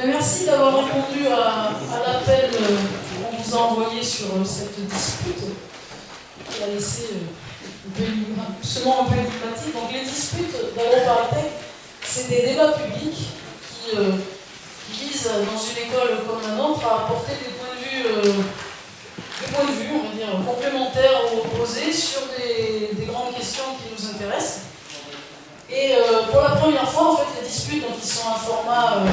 Merci d'avoir répondu à l'appel qu'on vous a envoyé sur cette dispute qui a laissé seulement un peu énigmatique. Donc les disputes d'AgroParisTech, c'est des débats publics qui visent dans une école comme la nôtre à apporter des points de vue, on va dire, complémentaires ou opposés sur des grandes questions qui nous intéressent. Et pour la première fois, en fait, les disputes, donc, qui sont un format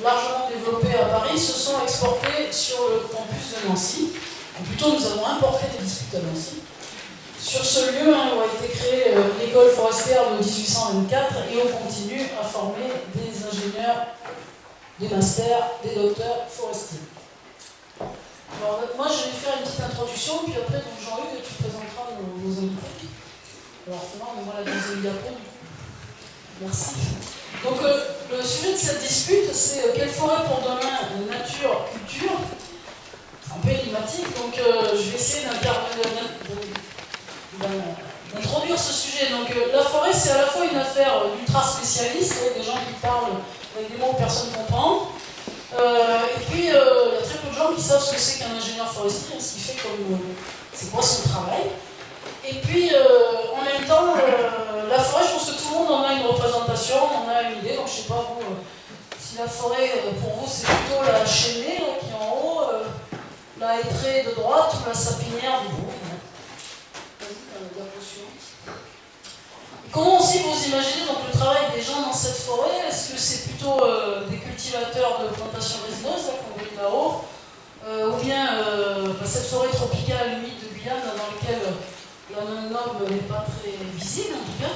largement développé à Paris, se sont exportées sur le campus de Nancy. Ou plutôt, nous avons importé des disputes à Nancy. Sur ce lieu, où a été créée l'école forestière de 1824 et on continue à former des ingénieurs, des masters, des docteurs forestiers. Alors, moi, je vais faire une petite introduction, puis après, Jean-Luc, tu présenteras nos invités. Alors, moi, la deuxième diapo, du coup. Merci. Donc, le sujet de cette dispute, c'est quelle forêt pour demain, nature, culture. Un peu énigmatique, donc je vais essayer d'introduire ce sujet. Donc, la forêt, c'est à la fois une affaire d'ultra spécialistes, des gens qui parlent avec des mots que personne ne comprend. Et puis, il y a très peu de gens qui savent ce que c'est qu'un ingénieur forestier, ce qui fait comme c'est quoi son travail. Et puis, en même temps, la forêt, je pense que tout le monde en a une représentation, on a une idée. Donc, je ne sais pas, vous, si la forêt, pour vous, c'est plutôt la chênaie là, qui est en haut, la hêtraie de droite ou la sapinière du haut. Vas-y, la diapo suivante. Comment aussi vous imaginez donc, le travail des gens dans cette forêt? Est-ce que c'est plutôt des cultivateurs de plantations résineuses, qu'on voit là-haut, ou bien cette forêt tropicale humide de Guyane dans laquelle la norme n'est pas très visible en tout cas.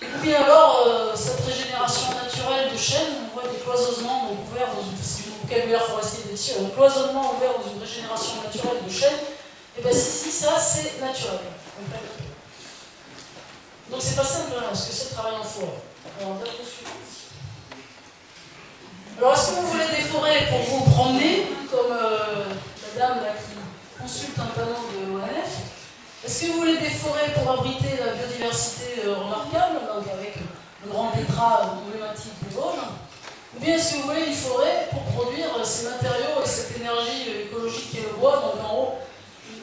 Ou bien alors, cette régénération naturelle de chênes, on voit des cloisonnements ouverts dans une vocabulaire forestier dessus, un cloisonnement ouvert dans une régénération naturelle de chênes, et bien si ça c'est naturel. Donc c'est pas simple hein, ce que c'est le travail en forêt. Alors, est-ce que vous voulez des forêts pour vous promener, comme la dame là, qui consulte un panneau de l'ONF? Est-ce que vous voulez des forêts pour abriter la biodiversité remarquable, donc avec le grand tétra emblématique des Vosges? Ou bien est-ce que vous voulez une forêt pour produire ces matériaux et cette énergie écologique qui est le bois, donc en haut,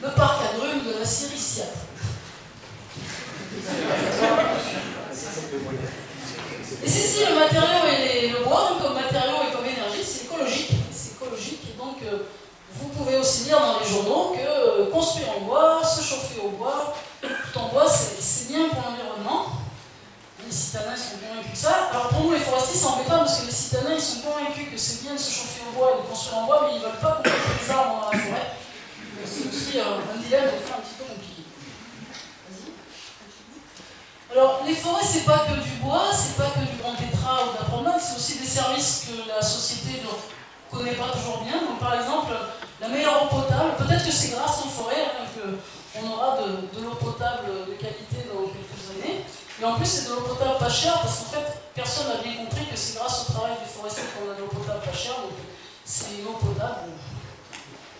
le parc agrumes de la Siriciate? Et si le matériau et le bois, comme matériau et comme énergie, c'est écologique. C'est écologique, et donc vous pouvez aussi lire dans les journaux que construire en bois, se chauffer au bois, tout en bois, c'est bien pour l'environnement. Les citadins sont convaincus de ça. Alors pour nous les forestiers, c'est embêtant parce que les citadins ils sont convaincus que c'est bien de se chauffer au bois et de construire en bois, mais ils ne veulent pas couper les arbres dans la forêt. C'est aussi un dilemme des fois un petit peu compliqué. Vas-y. Alors les forêts, c'est pas que du bois, c'est pas que du grand tétra ou de la promenade, c'est aussi des services que la société ne connaît pas toujours bien. Donc par exemple, la meilleure eau potable, peut-être que c'est grâce aux forêts qu'on aura de l'eau potable de qualité dans quelques années. Et en plus, c'est de l'eau potable pas chère, parce qu'en fait, personne n'a bien compris que c'est grâce au travail des forestiers qu'on a de l'eau potable pas chère. Donc c'est une eau potable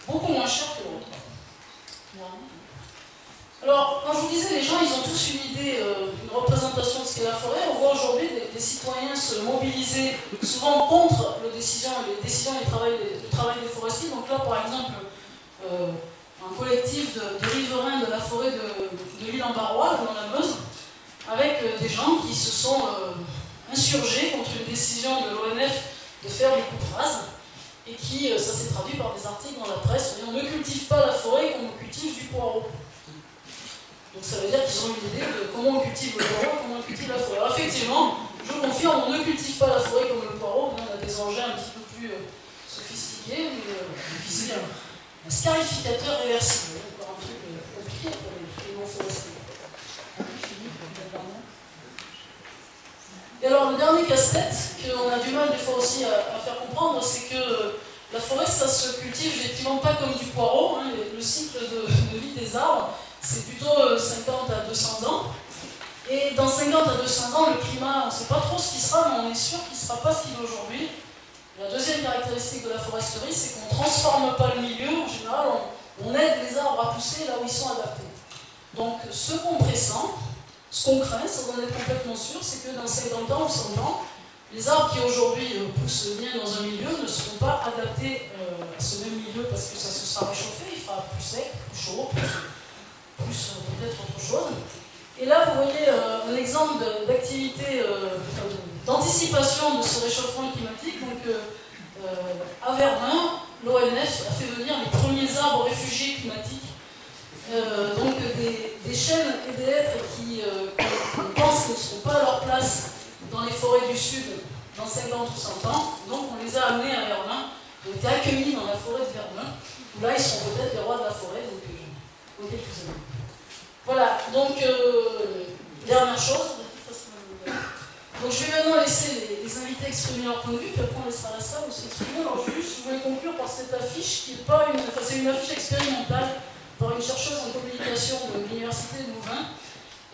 beaucoup moins chère que l'autre. Alors, quand je vous disais, les gens, ils ont tous une idée, une représentation de ce qu'est la forêt. On voit aujourd'hui des citoyens se mobiliser souvent contre les décisions et le travail des forestiers. Donc là, par exemple, un collectif de riverains de la forêt de l'île en Barrois, dans la Meuse, avec des gens qui se sont insurgés contre une décision de l'ONF de faire des coupes rases, et qui, ça s'est traduit par des articles dans la presse, où on ne cultive pas la forêt comme on cultive du poireau. Donc ça veut dire qu'ils ont une idée de comment on cultive le poireau et comment on cultive la forêt. Alors effectivement, je confirme, on ne cultive pas la forêt comme le poireau, on a des engins un petit peu plus sophistiqués, mais ici un scarificateur réversible, encore un truc compliqué pour les non-forestiers. Et alors le dernier casse-tête qu'on a du mal des fois aussi à faire comprendre, c'est que la forêt, ça se cultive effectivement pas comme du poireau, hein, le cycle de vie des arbres, c'est plutôt 50 à 200 ans. Et dans 50 à 200 ans, le climat, on ne sait pas trop ce qui sera, mais on est sûr qu'il ne sera pas ce qu'il est aujourd'hui. La deuxième caractéristique de la foresterie, c'est qu'on ne transforme pas le milieu. En général, on aide les arbres à pousser là où ils sont adaptés. Donc, ce qu'on pressent, ce qu'on craint, sans en être complètement sûr, c'est que dans 50 ans ou 100 ans, Les arbres qui aujourd'hui poussent bien dans un milieu ne seront pas adaptés à ce même milieu parce que ça se sera réchauffé, il fera plus sec, plus chaud, plus peut-être autre chose. Et là, vous voyez un exemple d'activité, d'anticipation de ce réchauffement climatique. Donc, à Verdun, l'ONF a fait venir les premiers arbres réfugiés climatiques. Donc, des chênes et des hêtres qui, on pense, ne seront pas à leur place dans les forêts du Sud dans 50 ou 100 ans. Donc, on les a amenés à Verdun, ils ont été accueillis dans la forêt de Verdun, où là, ils sont peut-être les rois de la forêt, donc, dans quelques années. Voilà, donc, dernière chose. Donc, je vais maintenant laisser les invités exprimer leur point de vue, puis après, on laissera la salle aussi exprimer. Alors, juste, je voulais conclure par cette affiche qui n'est pas une. Enfin, c'est une affiche expérimentale par une chercheuse en communication de l'Université de Louvain.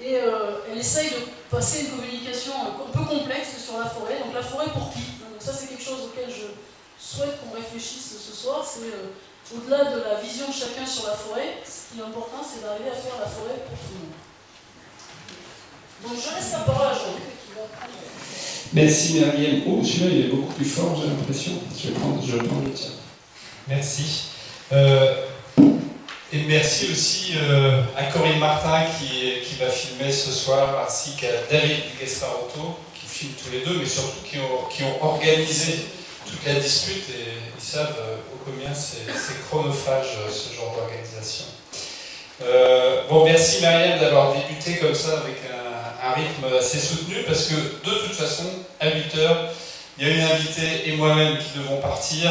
Et elle essaye de passer une communication un peu complexe sur la forêt. Donc, la forêt pour qui? Donc, ça, c'est quelque chose auquel je souhaite qu'on réfléchisse ce soir. C'est au-delà de la vision de chacun sur la forêt, ce qui est important, c'est d'arriver à faire la forêt pour tout le monde. Donc, je laisse la parole à Jean-Luc qui va prendre. Merci Myriam. Oh, celui-là il est beaucoup plus fort, j'ai l'impression. Je vais prendre le tien. Merci. Et merci aussi à Corinne Martin qui va filmer ce soir, ainsi qu'à David Gasparotto qui filme tous les deux, mais surtout qui ont organisé toute la dispute et ils savent ô combien c'est chronophage ce genre d'organisation. Bon, merci Myriam d'avoir débuté comme ça avec un rythme assez soutenu parce que de toute façon, à 8h, il y a une invitée et moi-même qui devons partir,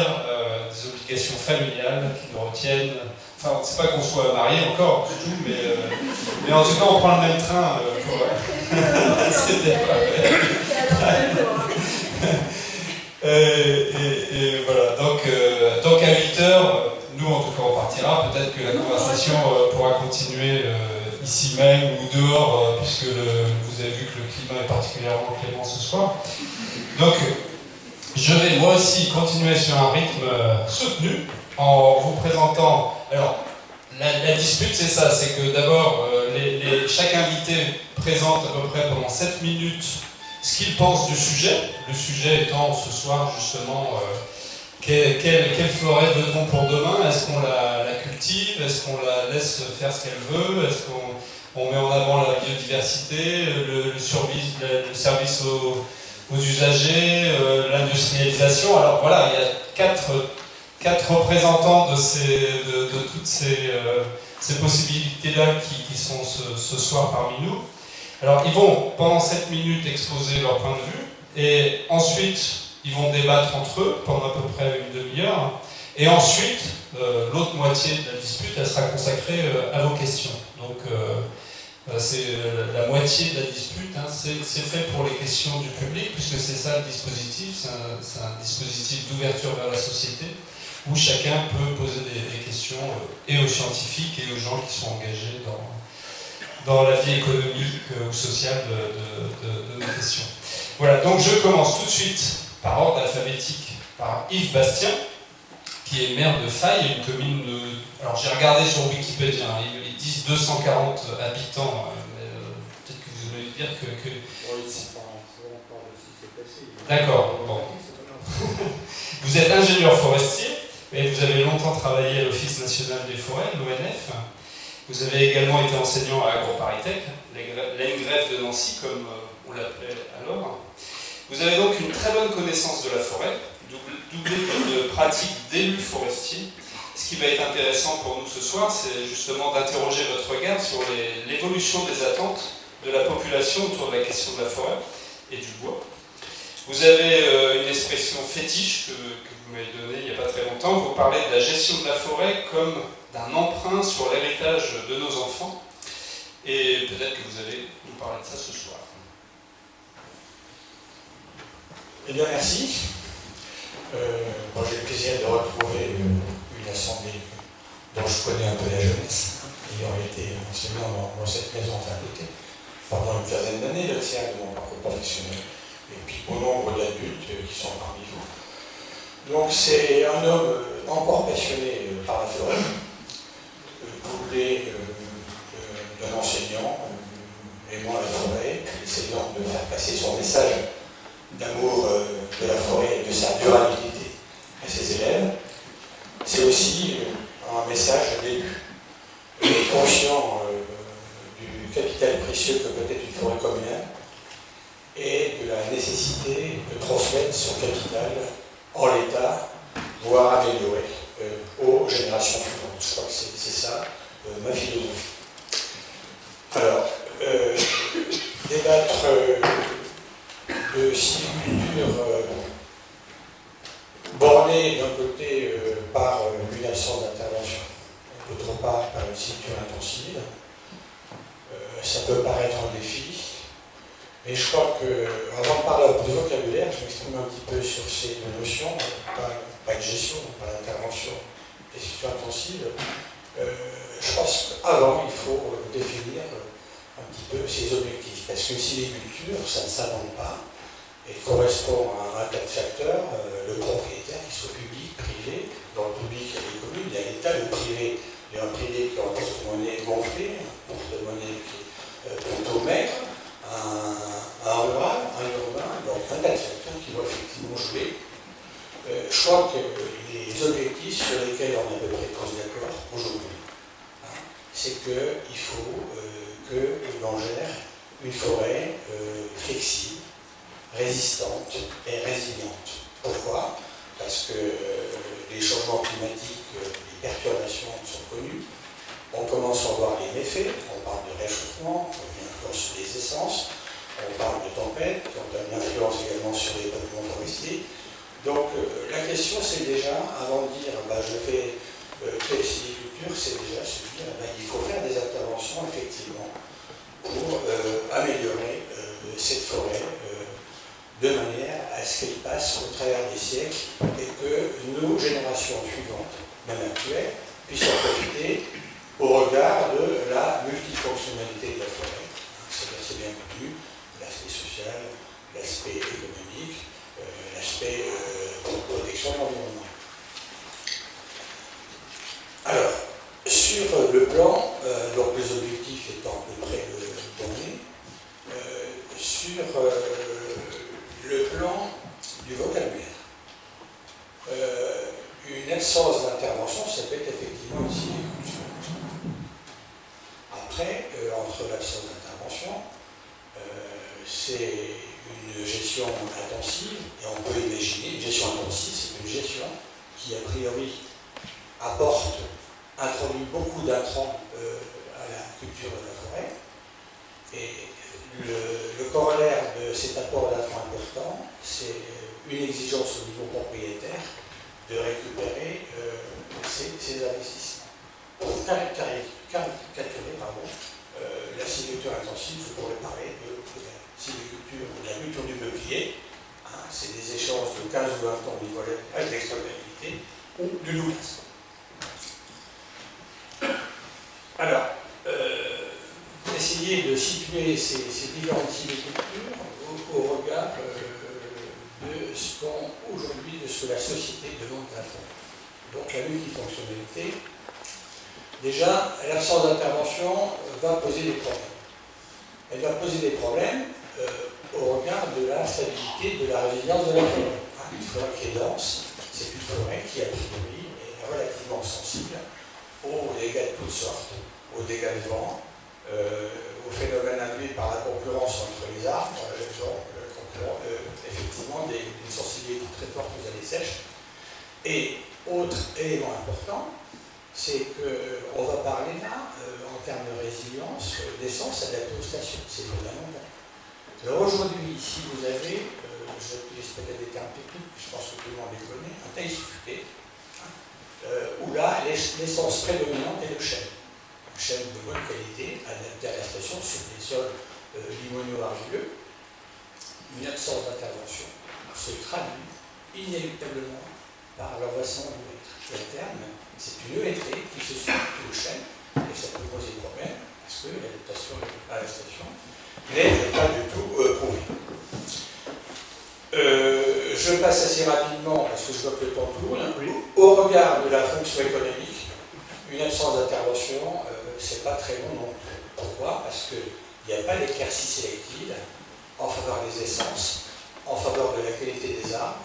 des obligations familiales qui nous retiennent. Enfin, c'est pas qu'on soit mariés encore du tout, mais en tout cas, on prend le même train pour. C'était pas et voilà, donc à 8h, nous en tout cas on partira, peut-être que la conversation pourra continuer ici même ou dehors, puisque vous avez vu que le climat est particulièrement clément ce soir. Donc je vais moi aussi continuer sur un rythme soutenu en vous présentant. Alors la dispute c'est ça, c'est que d'abord chaque invité présente à peu près pendant 7 minutes ce qu'il pense du sujet, le sujet étant ce soir justement quelle forêt veut-on pour demain? Est-ce qu'on la cultive? Est-ce qu'on la laisse faire ce qu'elle veut? Est-ce qu'on met en avant la biodiversité, le service aux usagers, l'industrialisation? Alors voilà, il y a quatre représentants de toutes ces possibilités-là qui sont ce soir parmi nous. Alors ils vont pendant 7 minutes exposer leur point de vue et ensuite ils vont débattre entre eux pendant à peu près une demi-heure et ensuite l'autre moitié de la dispute elle sera consacrée à vos questions. Donc c'est la moitié de la dispute, hein, c'est fait pour les questions du public puisque c'est ça le dispositif, c'est un dispositif d'ouverture vers la société où chacun peut poser des questions et aux scientifiques et aux gens qui sont engagés dans la vie économique ou sociale de nos questions. Voilà, donc je commence tout de suite par ordre alphabétique par Yves Bastien, qui est maire de Faye, une commune de... Alors j'ai regardé sur Wikipédia, hein, ils disent 240 habitants, mais peut-être que vous allez dire que... D'accord, bon. Vous êtes ingénieur forestier, et vous avez longtemps travaillé à l'Office national des forêts, l'ONF. Vous avez également été enseignant à AgroParisTech, l'ENGREF de Nancy, comme on l'appelait alors. Vous avez donc une très bonne connaissance de la forêt, doublée de pratiques d'élus forestiers. Ce qui va être intéressant pour nous ce soir, c'est justement d'interroger votre regard sur l'évolution des attentes de la population autour de la question de la forêt et du bois. Vous avez une expression fétiche que vous m'avez donnée il n'y a pas très longtemps. Vous parlez de la gestion de la forêt comme d'un emprunt sur l'héritage de nos enfants. Et peut-être que vous allez nous parler de ça ce soir. Eh bien, merci. Moi, j'ai le plaisir de retrouver une assemblée dont je connais un peu la jeunesse, ayant été enseignant dans cette maison en faculté pendant une quinzaine d'années, le tiers de mon parcours professionnel, et puis au nombre d'adultes qui sont parmi vous. Donc, c'est un homme encore passionné par la forêt, doublé d'un enseignant aimant la forêt, essayant de faire passer son message d'amour de la forêt et de sa durabilité à ses élèves. C'est aussi un message d'élu, conscient du capital précieux que peut être une forêt communale et de la nécessité de transmettre son capital en l'état, voire améliorer aux générations suivantes. Je crois que c'est ça ma philosophie. Alors, débattre de sylviculture bornée d'un côté par une absence d'intervention, d'autre part par une sylviculture intensive, ça peut paraître un défi, mais je crois que, avant de parler de vocabulaire, je m'exprime un petit peu sur ces deux notions, pas de gestion, pas d'intervention des sylvicultures intensives. Je pense qu'avant, il faut définir un petit peu ses objectifs, parce que sylviculture, ça ne s'invente pas, et correspond à un tas de facteurs, le propriétaire, qu'il soit public, privé. Dans le public, il y a les communes, il y a l'État, le privé. Il y a un privé qui a un porte-monnaie gonflé, un porte-monnaie qui est plutôt maigre, un rural, un urbain, donc un tas de facteurs qui vont effectivement jouer. Je crois que les objectifs sur lesquels on est à peu près tous d'accord aujourd'hui, c'est qu'il faut que l'on gère une forêt flexible, résistante et résiliente. Pourquoi? Parce que les changements climatiques, les perturbations sont connues. On commence à voir les méfaits, on parle de réchauffement, une influence sur les essences, on parle de tempêtes, qui ont une influence également sur les peuplements forestiers. Donc la question c'est déjà, avant de dire je fais telle sylviculture, c'est déjà se dire il faut faire des interventions effectivement pour améliorer cette forêt de manière à ce qu'elle passe au travers des siècles et que nos générations suivantes, même actuelles, puissent en profiter au regard de la multifonctionnalité de la forêt. C'est bien connu, l'aspect social, l'aspect économique, l'aspect protection de l'environnement. Alors, sur le plan, donc les objectifs étant à peu près donnés, sur le plan du vocabulaire, une absence d'intervention, ça peut être effectivement une sylviculture. Après, entre l'absence d'intervention, c'est une gestion intensive, et on peut imaginer, une gestion intensive, c'est une gestion qui, a priori, introduit beaucoup d'intrants à la culture de la forêt, et le corollaire de cet apport d'intrants important, c'est une exigence au niveau propriétaire de récupérer ces investissements. Pour caricaturer la sylviculture intensive, je pourrais parler de la culture du peuplier. C'est des échanges de 15 ou 20 ans au niveau de l'exploitabilité ou du loup-lasse. Alors, essayer de situer ces différentes sylvicultures au regard de ce qu'aujourd'hui, de ce que la société demande à la forêt. Donc la multifonctionnalité, déjà, l'absence d'intervention va poser des problèmes. Elle va poser des problèmes au regard de la stabilité, de la résilience de la forêt. Une forêt qui est dense, c'est une forêt qui, a priori, est relativement sensible aux dégâts de toutes sortes, aux dégâts de vent, aux phénomènes induits par la concurrence entre les arbres, effectivement des sensibilités très fortes aux années sèches. Et autre élément important, c'est qu'on va parler là, en termes de résilience, d'essence adaptée aux stations. C'est fondamental. Alors aujourd'hui, si vous avez, j'utilise peut-être des termes techniques, je pense que tout le monde les connaît, un taille-futé, où là, l'essence prédominante est le chêne. Un chêne de bonne qualité, adapté à la station sur des sols limonio-argileux. Une absence d'intervention se traduit inéluctablement par l'envasement du hêtre. Et à terme, c'est une hêtrée qui se substitue au chêne, et ça peut poser problème, parce que l'adaptation à la station n'est pas du tout prouvée. Je passe assez rapidement, parce que je vois que le temps tourne. Au regard de la fonction économique, une absence d'intervention, c'est pas très bon non plus. Pourquoi? Parce qu'il n'y a pas d'éclaircie sélective en faveur des essences en faveur de la qualité des arbres.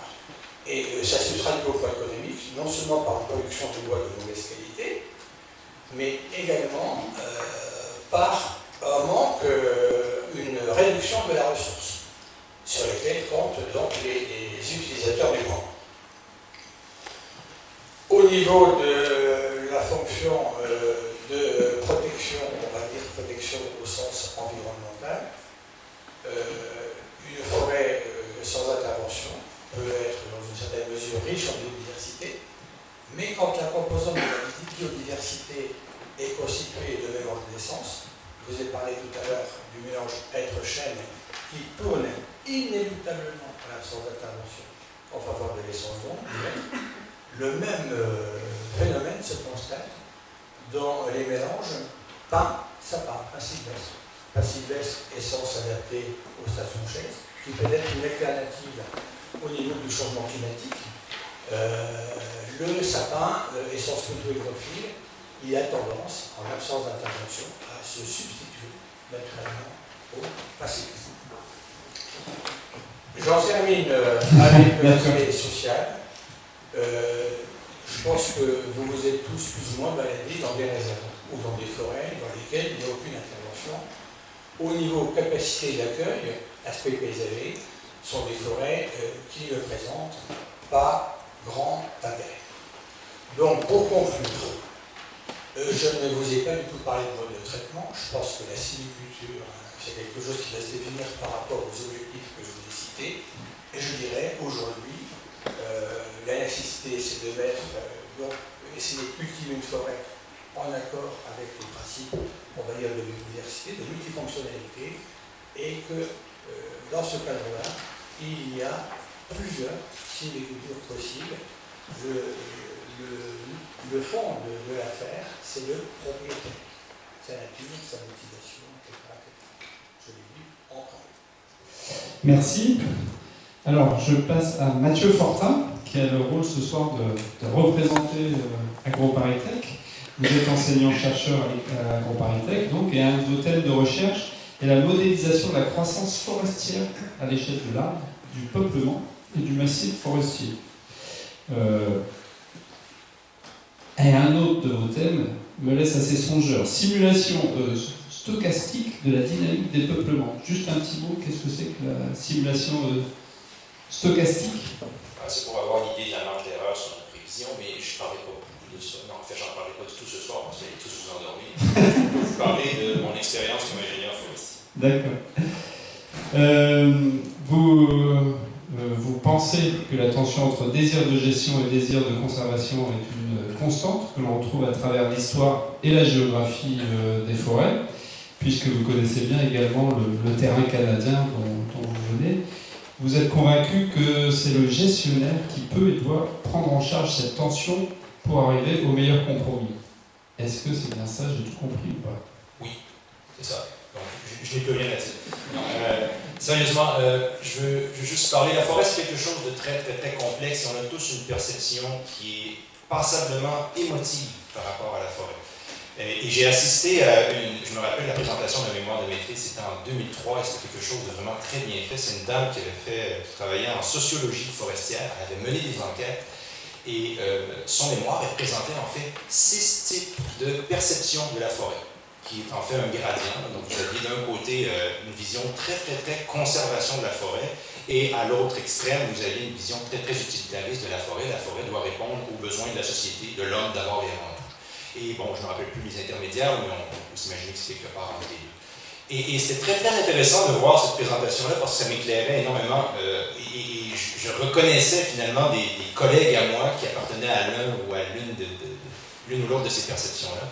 Et ça se traduit au plan économique, non seulement par une production de bois de mauvaise qualité, mais également par un manque, une réduction de la ressource, sur laquelle comptent donc les utilisateurs du bois. Au niveau de la fonction de protection, on va dire protection au sens environnemental, une forêt sans intervention peut être dans une certaine mesure riche en biodiversité, mais quand la composante de la biodiversité est constituée de mélange d'essence, je vous ai parlé tout à l'heure du mélange être-chêne qui tourne inéluctablement à l'absence d'intervention en faveur de l'essence d'onde, le même phénomène se constate dans les mélanges pin-sapin, pin-sylvestre. Pin-sylvestre, essence adaptée aux stations chaises, qui peut être une alternative au niveau du changement climatique. Le sapin, essence plutôt hydrophile, il a tendance, en l'absence d'intervention, à se substituer naturellement au pacifisme. J'en termine avec l'aspect social. Je pense que vous vous êtes tous plus ou moins baladés dans des réserves ou dans des forêts dans lesquelles il n'y a aucune intervention. Au niveau capacité d'accueil, aspect paysager, sont des forêts qui ne présentent pas grand intérêt. Donc, pour conclure, je ne vous ai pas du tout parlé de mode de traitement. Je pense que la sylviculture, c'est quelque chose qui va se définir par rapport aux objectifs que je vous ai cités. Et je dirais, aujourd'hui, la nécessité, c'est de essayer de cultiver une forêt en accord avec les principes, on va dire, de biodiversité, de multifonctionnalité, et que dans ce cadre-là, il y a plusieurs sylvicultures possibles. Le fond de l'affaire, c'est le propriétaire, sa nature, sa motivation, etc. Je l'ai dit encore. Merci. Alors, je passe à Mathieu Fortin, qui a le rôle ce soir de représenter AgroParisTech. Vous êtes enseignant-chercheur à AgroParisTech, donc, et un de vos thèmes de recherche est la modélisation de la croissance forestière à l'échelle de l'arbre, du peuplement et du massif forestier. Et un autre de vos thèmes me laisse assez songeur. Simulation stochastique de la dynamique des peuplements. Juste un petit mot, qu'est-ce que c'est que la simulation stochastique? C'est pour avoir une idée de la marge d'erreur sur notre prévision, mais je ne parlerai pas beaucoup de ça. Non, en fait, j'en parlerai pas du tout ce soir parce que vous allez tous vous endormir. Je peux vous parler de mon expérience comme ingénieur forestier. D'accord. Vous pensez que la tension entre désir de gestion et désir de conservation est une constante que l'on retrouve à travers l'histoire et la géographie des forêts, puisque vous connaissez bien également le terrain canadien dont vous venez. Vous êtes convaincu que c'est le gestionnaire qui peut et doit prendre en charge cette tension pour arriver au meilleur compromis. Est-ce que c'est bien ça, j'ai tout compris ou pas? Oui, c'est ça. Donc, je n'ai plus rien à dire. Sérieusement, je veux juste parler. La forêt, c'est quelque chose de très, très, très complexe et on a tous une perception qui est passablement émotive par rapport à la forêt. Et j'ai assisté à je me rappelle la présentation de la mémoire de maîtrise, c'était en 2003 et c'était quelque chose de vraiment très bien fait. C'est une dame qui travaillait en sociologie forestière, elle avait mené des enquêtes et son mémoire est présenté en fait 6 types de perception de la forêt, qui est en fait un gradient. Donc vous aviez d'un côté une vision très très très conservation de la forêt et à l'autre extrême vous avez une vision très très utilitariste de la forêt. La forêt doit répondre aux besoins de la société, de l'homme d'abord et avant tout. Et bon, je ne me rappelle plus les intermédiaires, mais on peut s'imaginer que c'est quelque part entre les deux. Et c'était très très intéressant de voir cette présentation-là parce que ça m'éclairait énormément et je reconnaissais finalement des collègues à moi qui appartenaient à l'un ou à l'une ou l'autre de ces perceptions-là.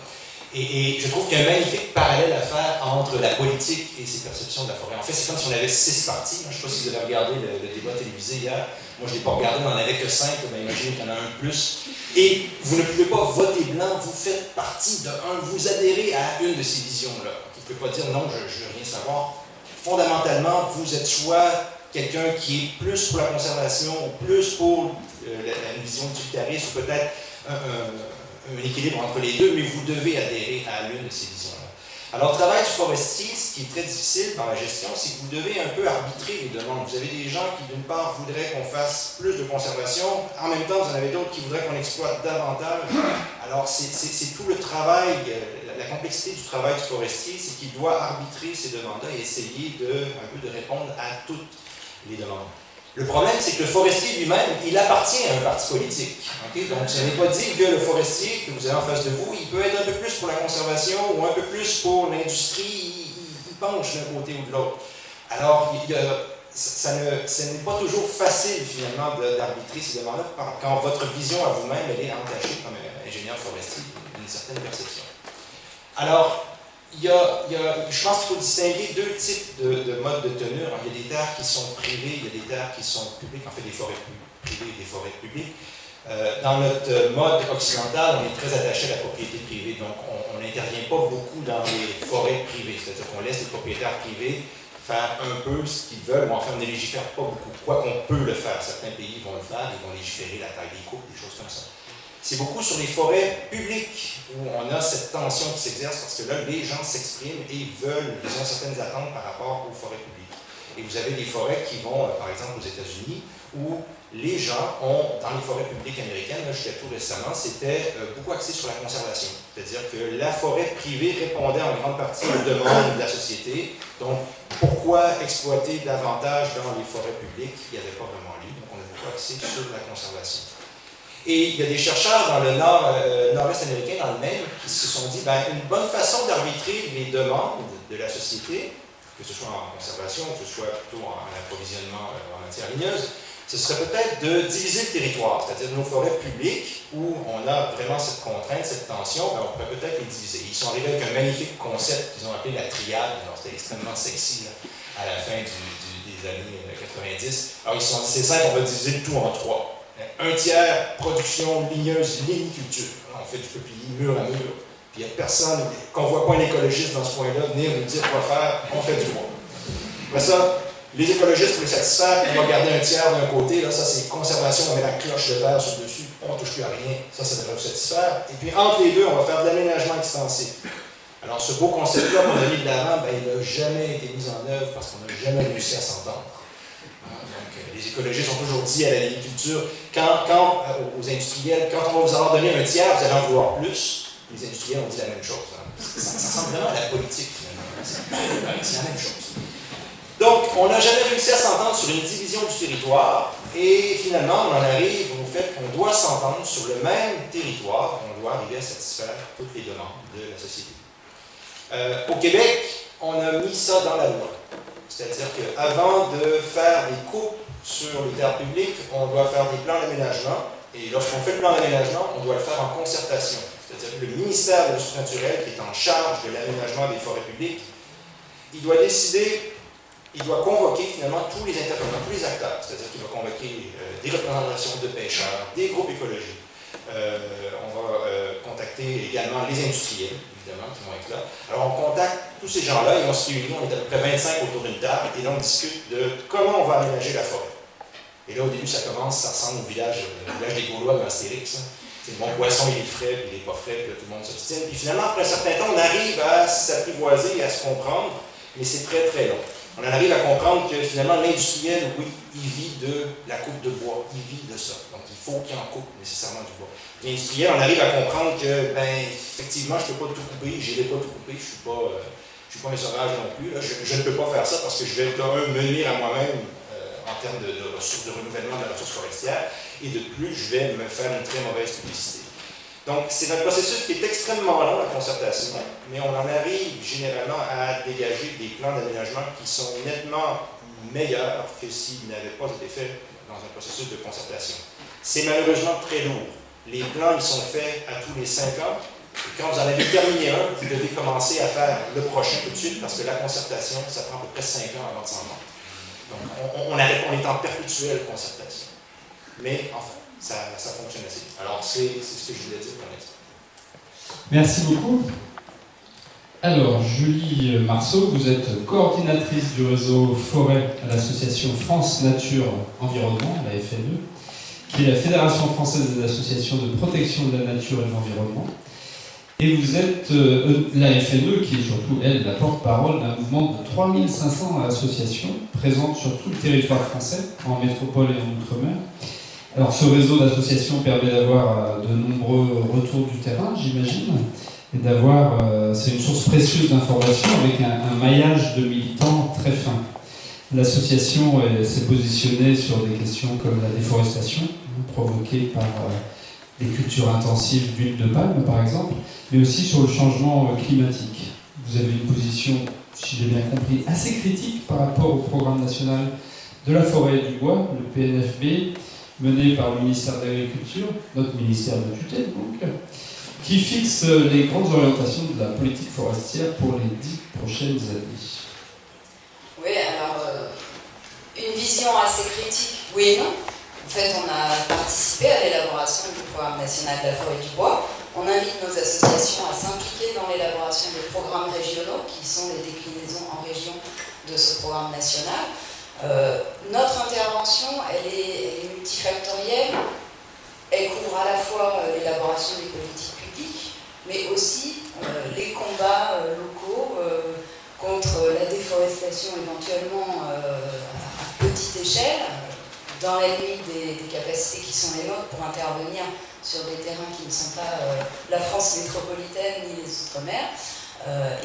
Et je trouve qu'il y a un magnifique parallèle à faire entre la politique et ces perceptions de la forêt. En fait, c'est comme si on avait 6 parties. Je ne sais pas si vous avez regardé le débat télévisé hier. Moi, je ne l'ai pas regardé, on n'en avait que 5, mais imaginez qu'il y en a un de plus. Et vous ne pouvez pas voter blanc, vous faites partie vous adhérez à une de ces visions-là. Vous ne pouvez pas dire non, je ne veux rien savoir. Fondamentalement, vous êtes soit quelqu'un qui est plus pour la conservation, ou plus pour une vision utilitariste, ou peut-être un équilibre entre les deux, mais vous devez adhérer à l'une de ces visions-là. Alors, le travail du forestier, ce qui est très difficile dans la gestion, c'est que vous devez un peu arbitrer les demandes. Vous avez des gens qui, d'une part, voudraient qu'on fasse plus de conservation, en même temps, vous en avez d'autres qui voudraient qu'on exploite davantage. Alors, c'est tout le travail, la complexité du travail du forestier, c'est qu'il doit arbitrer ces demandes-là et essayer un peu de répondre à toutes les demandes. Le problème, c'est que le forestier lui-même, il appartient à un parti politique. Okay? Donc, ce n'est pas dit que le forestier que vous avez en face de vous, il peut être un peu plus pour la conservation ou un peu plus pour l'industrie, il penche d'un côté ou de l'autre. Alors, ce n'est pas toujours facile, finalement, d'arbitrer ces demandes-là quand votre vision à vous-même, elle est entachée comme ingénieur forestier d'une certaine perception. Alors, je pense qu'il faut distinguer deux types de modes de tenue. Alors, il y a des terres qui sont privées, il y a des terres qui sont publiques, en fait des forêts privées et des forêts publiques. Dans notre mode occidental, on est très attaché à la propriété privée, donc on n'intervient pas beaucoup dans les forêts privées, c'est-à-dire qu'on laisse les propriétaires privés faire un peu ce qu'ils veulent, mais enfin on ne légifère pas beaucoup, quoi qu'on peut le faire. Certains pays vont le faire, ils vont légiférer la taille des coupes, des choses comme ça. C'est beaucoup sur les forêts publiques où on a cette tension qui s'exerce parce que là, les gens s'expriment et ils ont certaines attentes par rapport aux forêts publiques. Et vous avez des forêts qui vont, par exemple, aux États-Unis, où les gens ont, dans les forêts publiques américaines, là, jusqu'à tout récemment, c'était beaucoup axé sur la conservation. C'est-à-dire que la forêt privée répondait en grande partie aux demandes de la société. Donc, pourquoi exploiter davantage dans les forêts publiques? Il n'y avait pas vraiment lieu. Donc, on a beaucoup axé sur la conservation. Et il y a des chercheurs dans le nord-est américain, dans le Maine, qui se sont dit une bonne façon d'arbitrer les demandes de la société, que ce soit en conservation, que ce soit plutôt en approvisionnement en matière ligneuse, ce serait peut-être de diviser le territoire, c'est-à-dire nos forêts publiques, où on a vraiment cette contrainte, cette tension, on pourrait peut-être les diviser. Ils sont arrivés avec un magnifique concept qu'ils ont appelé la triade. Alors, c'était extrêmement sexy là, à la fin des années 90. Alors, ils se sont dit, c'est simple, on va diviser le tout en trois. Un tiers production ligneuse, ligniculture. On fait du peuplier mur à mur. Puis il n'y a personne, qu'on ne voit pas un écologiste dans ce coin-là, venir nous dire quoi faire, on fait du bois. Après ça, les écologistes, pour les satisfaire, on va garder un tiers d'un côté, là, ça c'est conservation, on met la cloche de verre sur le dessus, on ne touche plus à rien, ça devrait vous satisfaire. Et puis entre les deux, on va faire de l'aménagement extensif. Alors ce beau concept-là qu'on a mis de l'avant, il n'a jamais été mis en œuvre parce qu'on n'a jamais réussi à s'entendre. Les écologistes ont toujours dit à la ligniculture, aux industriels, quand on va vous avoir donné un tiers, vous allez en vouloir plus. Les industriels ont dit la même chose. Ça ressemble vraiment à la politique, finalement. C'est la même chose. Donc, on n'a jamais réussi à s'entendre sur une division du territoire, et finalement, on en arrive au fait qu'on doit s'entendre sur le même territoire, on doit arriver à satisfaire toutes les demandes de la société. Au Québec, on a mis ça dans la loi. C'est-à-dire qu'avant de faire des coupes sur les terres publiques, on doit faire des plans d'aménagement. Et lorsqu'on fait le plan d'aménagement, on doit le faire en concertation. C'est-à-dire que le ministère des Ressources naturelles, qui est en charge de l'aménagement des forêts publiques, il doit décider, il doit convoquer finalement tous les intervenants, tous les acteurs. C'est-à-dire qu'il va convoquer des représentations de pêcheurs, des groupes écologiques. On va contacter également les industriels, évidemment, qui vont être là. Alors, on contacte tous ces gens-là et on se réunit, on est à peu près 25 autour d'une table, et là, on discute de comment on va aménager la forêt. Et là, au début, ça ressemble au village des Gaulois dans Astérix. C'est bon poisson, il est frais, puis il n'est pas frais, puis là, tout le monde s'obstine. Puis finalement, après un certain temps, on arrive à s'apprivoiser et à se comprendre, mais c'est très, très long. On en arrive à comprendre que finalement, l'industriel, oui, il vit de la coupe de bois, il vit de ça. Donc, il faut qu'il en coupe nécessairement du bois. L'industriel, on arrive à comprendre que, effectivement, je ne peux pas tout couper, je n'irai pas tout couper, je ne suis pas un sauvage non plus. Là. Je ne peux pas faire ça parce que je vais me nuire à moi-même en termes de ressources, de renouvellement de la ressource forestière, et de plus, je vais me faire une très mauvaise publicité. Donc, c'est un processus qui est extrêmement long, la concertation, mais on en arrive généralement à dégager des plans d'aménagement qui sont nettement meilleurs que s'ils n'avaient pas été faits dans un processus de concertation. C'est malheureusement très lourd. Les plans, ils sont faits à tous les 5 ans. Et quand vous en avez terminé un, vous devez commencer à faire le prochain tout de suite, parce que la concertation, ça prend à peu près 5 ans avant de s'en rendre. Donc, on est en perpétuelle concertation. Mais, enfin, ça fonctionne assez bien. Alors, c'est ce que je voulais dire pour l'instant. Merci beaucoup. Alors, Julie Marceau, vous êtes coordinatrice du réseau Forêt à l'association France Nature Environnement, la FNE, qui est la Fédération française des associations de protection de la nature et de l'environnement. Et vous êtes la FNE, qui est surtout, elle, la porte-parole d'un mouvement de 3500 associations présentes sur tout le territoire français, en métropole et en outre-mer. Alors ce réseau d'associations permet d'avoir de nombreux retours du terrain, j'imagine, et d'avoir, c'est une source précieuse d'informations avec un maillage de militants très fin. L'association s'est positionnée sur des questions comme la déforestation, provoquée par des cultures intensives d'huile de palme, par exemple, mais aussi sur le changement climatique. Vous avez une position, si j'ai bien compris, assez critique par rapport au programme national de la forêt et du bois, le PNFB, mené par le ministère de l'Agriculture, notre ministère de tutelle donc, qui fixe les grandes orientations de la politique forestière pour les 10 prochaines années. Oui, alors, une vision assez critique, oui et non. En fait, on a participé à l'élaboration du programme national de la forêt et du bois. On invite nos associations à s'impliquer dans l'élaboration des programmes régionaux, qui sont les déclinaisons en région de ce programme national. Notre intervention, elle est multifactorielle. Elle couvre à la fois l'élaboration des politiques publiques, mais aussi les combats locaux contre la déforestation éventuellement à petite échelle, dans la limite des capacités qui sont les nôtres pour intervenir sur des terrains qui ne sont pas la France métropolitaine ni les Outre-mer.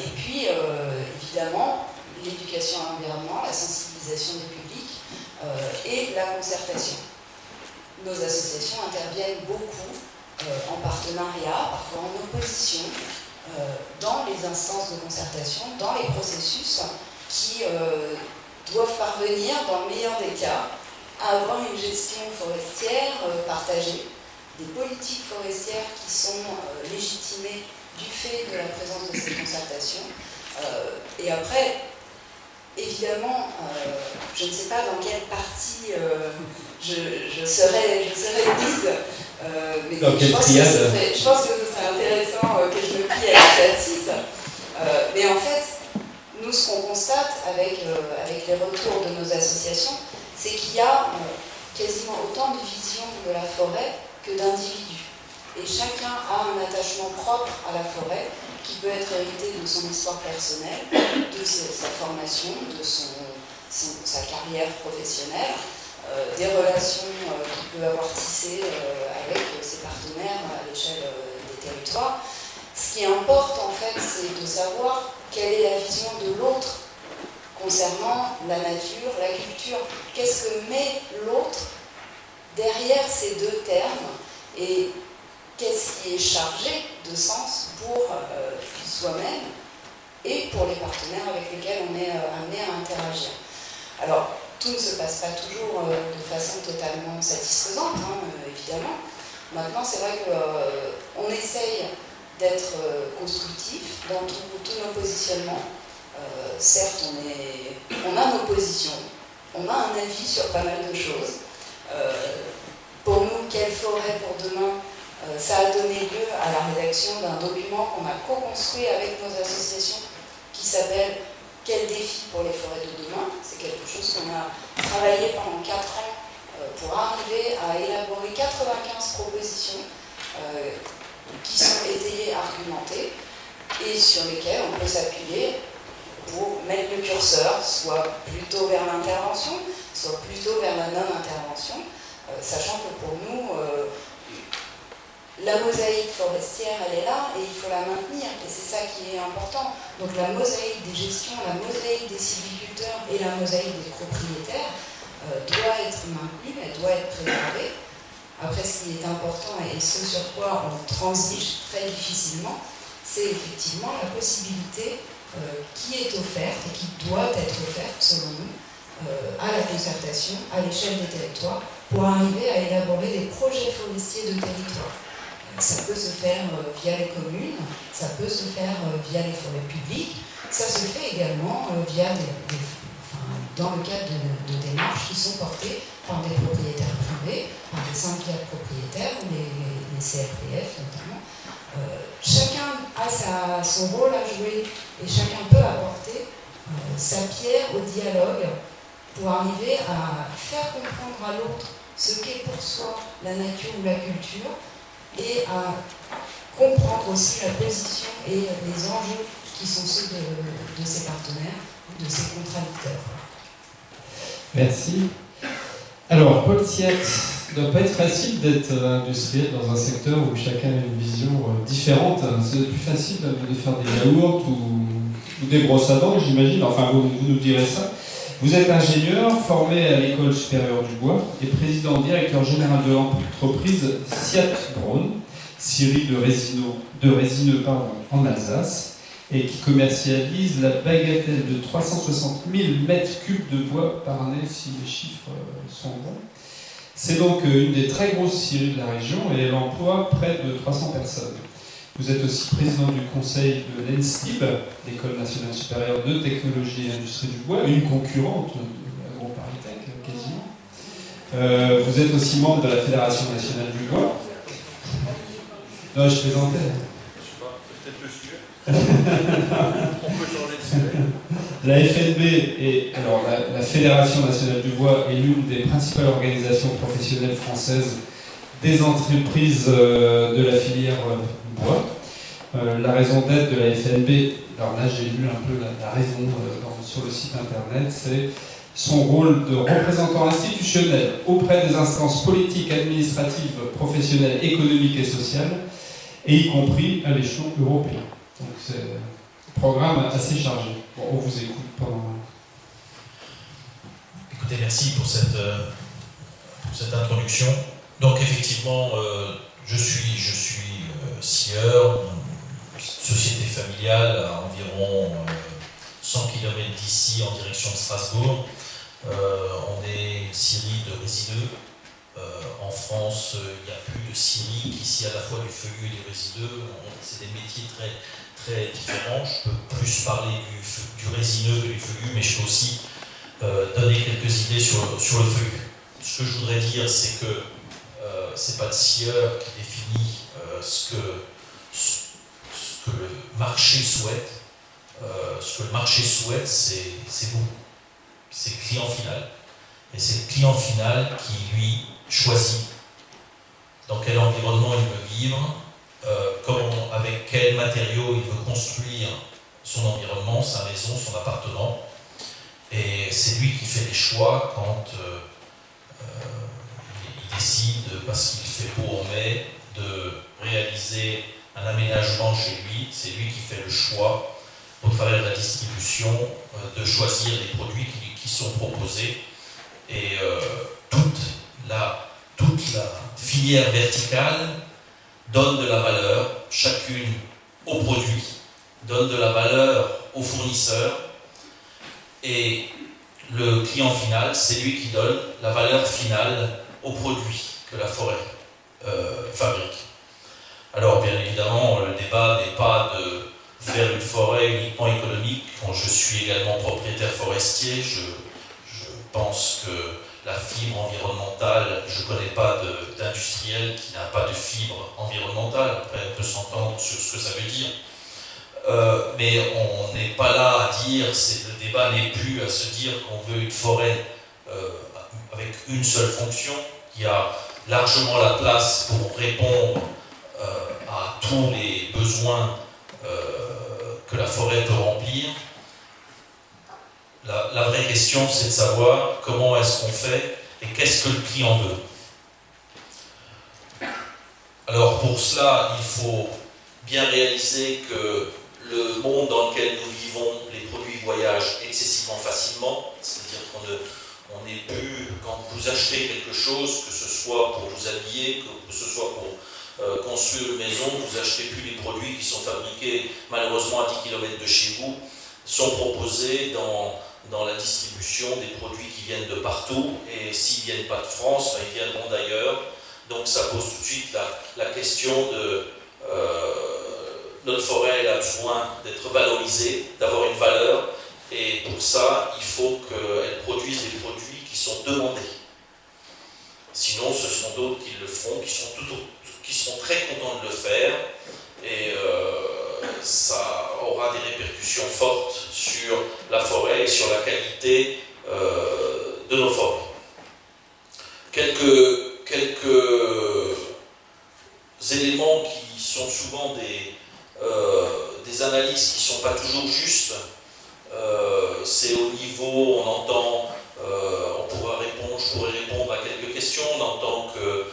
Et puis, évidemment, l'éducation à l'environnement, la sensibilisation du public et la concertation. Nos associations interviennent beaucoup en partenariat, parfois en opposition, dans les instances de concertation, dans les processus qui doivent parvenir, dans le meilleur des cas, à avoir une gestion forestière partagée, des politiques forestières qui sont légitimées du fait de la présence de ces concertations. Et après, évidemment, je ne sais pas dans quelle partie je serais mise, mais dans quelle triade ? Je pense que ce serait intéressant que je me plie à l'exercice. Mais en fait, nous, ce qu'on constate avec les retours de nos associations, c'est qu'il y a quasiment autant de visions de la forêt que d'individus. Et chacun a un attachement propre à la forêt qui peut être hérité de son histoire personnelle, de sa formation, de sa carrière professionnelle, des relations qu'il peut avoir tissées avec ses partenaires à l'échelle des territoires. Ce qui importe en fait, c'est de savoir quelle est la vision de l'autre concernant la nature, la culture. Qu'est-ce que met l'autre derrière ces deux termes et qu'est-ce qui est chargé de sens pour soi-même et pour les partenaires avec lesquels on est amené à interagir. Alors, tout ne se passe pas toujours de façon totalement satisfaisante, évidemment. Maintenant, c'est vrai qu'on essaye d'être constructif dans tous nos positionnements. Certes, on a nos positions, on a un avis sur pas mal de choses. Pour nous, quelle forêt pour demain, ça a donné lieu à la rédaction d'un document qu'on a co-construit avec nos associations qui s'appelle « Quels défis pour les forêts de demain ?» C'est quelque chose qu'on a travaillé pendant 4 ans pour arriver à élaborer 95 propositions qui sont étayées, argumentées et sur lesquelles on peut s'appuyer pour mettre le curseur, soit plutôt vers l'intervention, soit plutôt vers la non-intervention, sachant que pour nous, la mosaïque forestière, elle est là et il faut la maintenir, et c'est ça qui est important. Donc la mosaïque des gestions, la mosaïque des sylviculteurs et la mosaïque des propriétaires doit être maintenue, elle doit être préservée. Après, ce qui est important et ce sur quoi on transige très difficilement, c'est effectivement la possibilité qui est offerte et qui doit être offerte, selon nous, à la concertation, à l'échelle des territoires, pour arriver à élaborer des projets forestiers de territoire. Ça peut se faire via les communes, ça peut se faire via les forêts publiques, ça se fait également via dans le cadre de démarches qui sont portées par des propriétaires privés, par des syndicats de propriétaires, les CRPF notamment. Chacun a son rôle à jouer et chacun peut apporter sa pierre au dialogue pour arriver à faire comprendre à l'autre ce qu'est pour soi la nature ou la culture et à comprendre aussi la position et les enjeux qui sont ceux de ses partenaires, de ses contradicteurs. Merci. Alors, Paul Thiat, il ne doit pas être facile d'être industriel dans un secteur où chacun a une vision différente. C'est plus facile de faire des yaourts ou des brosses à dents, j'imagine. Enfin, vous nous direz ça. Vous êtes ingénieur, formé à l'École supérieure du bois et président directeur général de l'entreprise Siat Braun, scierie de résineux en Alsace, et qui commercialise la bagatelle de 360 000 m3 de bois par année, si les chiffres sont bons. C'est donc une des très grosses scieries de la région et elle emploie près de 300 personnes. Vous êtes aussi président du conseil de l'ENSTIB, l'École nationale supérieure de technologie et industrie du bois, une concurrente de l'AgroParisTech quasiment. Vous êtes aussi membre de la Fédération nationale du bois. Non, je plaisantais. Je sais pas, peut-être le sujet. On peut changer de sujet. La FNB, alors la Fédération nationale du bois, est l'une des principales organisations professionnelles françaises des entreprises de la filière bois. La raison d'être de la FNB, alors là j'ai lu un peu la raison sur le site internet, c'est son rôle de représentant institutionnel auprès des instances politiques, administratives, professionnelles, économiques et sociales, et y compris à l'échelon européen. Donc c'est un programme assez chargé. Bon, on vous écoute pendant... Écoutez, merci pour cette introduction. Donc effectivement, je suis scieur, société familiale à environ 100 km d'ici en direction de Strasbourg. On est une scierie de résineux. En France, il n'y a plus de scierie qui scie à la fois du feuillu et du résineux. C'est des métiers très, très différents. Je peux plus parler du résineux que du feuillu, mais je peux aussi donner quelques idées sur le feuillu. Ce que je voudrais dire, c'est que c'est pas le scieur qui définit ce que le marché souhaite. Ce que le marché souhaite, c'est vous, c'est le client final. Et c'est le client final qui, lui, choisit dans quel environnement il veut vivre, avec quels matériaux il veut construire son environnement, sa maison, son appartement. Et c'est lui qui fait les choix quand il décide, parce qu'il fait beau en mai, de réaliser un aménagement chez lui. C'est lui qui fait le choix, au travers de la distribution, de choisir les produits qui sont proposés. Et toute la filière verticale donne de la valeur, chacune au produit, donne de la valeur aux fournisseurs, et le client final, c'est lui qui donne la valeur finale aux produits que la forêt fabrique. Alors bien évidemment, le débat n'est pas de faire une forêt uniquement économique. Quand je suis également propriétaire forestier, je pense que la fibre environnementale, je ne connais pas d'industriel qui n'a pas de fibre environnementale. Après, on peut s'entendre sur ce que ça veut dire. Mais on n'est pas là à dire, le débat n'est plus à se dire qu'on veut une forêt avec une seule fonction. Il y a largement la place pour répondre à tous les besoins que la forêt peut remplir. La vraie question, c'est de savoir comment est-ce qu'on fait et qu'est-ce que le client veut. Alors pour cela, il faut bien réaliser que le monde dans lequel nous vivons, les produits voyagent excessivement facilement, c'est-à-dire qu'on n'est plus, quand vous achetez quelque chose, que ce soit pour vous habiller, que ce soit pour construire une maison, vous achetez plus les produits qui sont fabriqués malheureusement à 10 km de chez vous, sont proposés dans la distribution des produits qui viennent de partout, et s'ils ne viennent pas de France, ils viendront d'ailleurs. Donc ça pose tout de suite la question de notre forêt, elle a besoin d'être valorisée, d'avoir une valeur, et pour ça, il faut qu'elle produise des produits qui sont demandés. Sinon, ce sont d'autres qui le feront, qui seront très contents de le faire, et ça aura des répercussions fortes sur la forêt et sur la qualité de nos forêts. Quelques éléments qui sont souvent des analyses qui ne sont pas toujours justes. C'est au niveau, on entend, je pourrais répondre à quelques questions, on entend que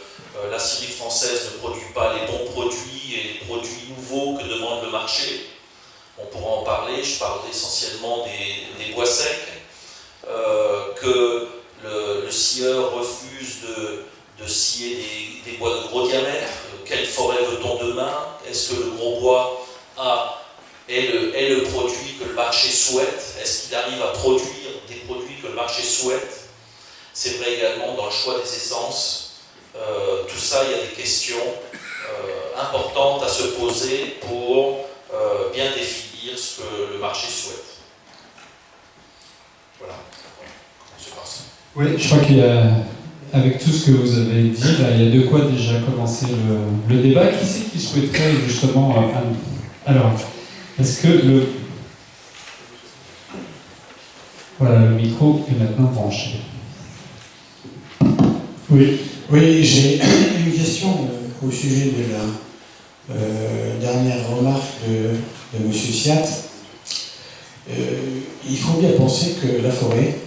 la scierie française ne produit pas les bons produits et les produits nouveaux que demande le marché. On pourra en parler, je parle essentiellement des bois secs, que le scieur refuse de scier des bois de gros diamètre. Quelle forêt veut-on demain? Est-ce que le gros bois est le produit que le marché souhaite? Est-ce qu'il arrive à produire des produits que le marché souhaite? C'est vrai également dans le choix des essences. Tout ça, il y a des questions importantes à se poser pour bien définir ce que le marché souhaite. Voilà. C'est par ça. Oui, je crois qu'il y a, avec tout ce que vous avez dit, là, il y a de quoi déjà commencer le débat. Qui c'est qui souhaiterait justement... alors, est-ce que Voilà, le micro est maintenant branché. Oui, j'ai une question au sujet de la dernière remarque de M. Siat. Il faut bien penser que la forêt,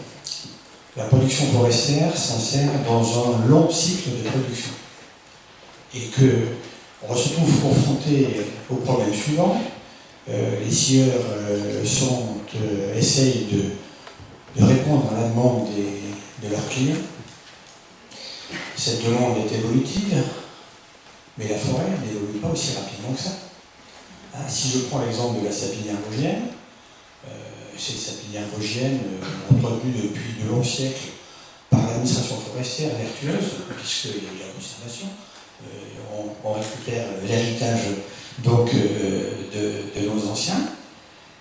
la production forestière s'insère dans un long cycle de production. Et qu'on se trouve confronté au problème suivant. Les scieurs essayent de répondre à la demande de leurs clients. Cette demande est évolutive, mais la forêt n'évolue pas aussi rapidement que ça. Si je prends l'exemple de la sapinière vosgienne, cette sapinière vosgienne entretenue depuis de longs siècles par l'administration forestière vertueuse, puisqu'il y a eu la conservation, on récupère l'héritage donc de nos anciens.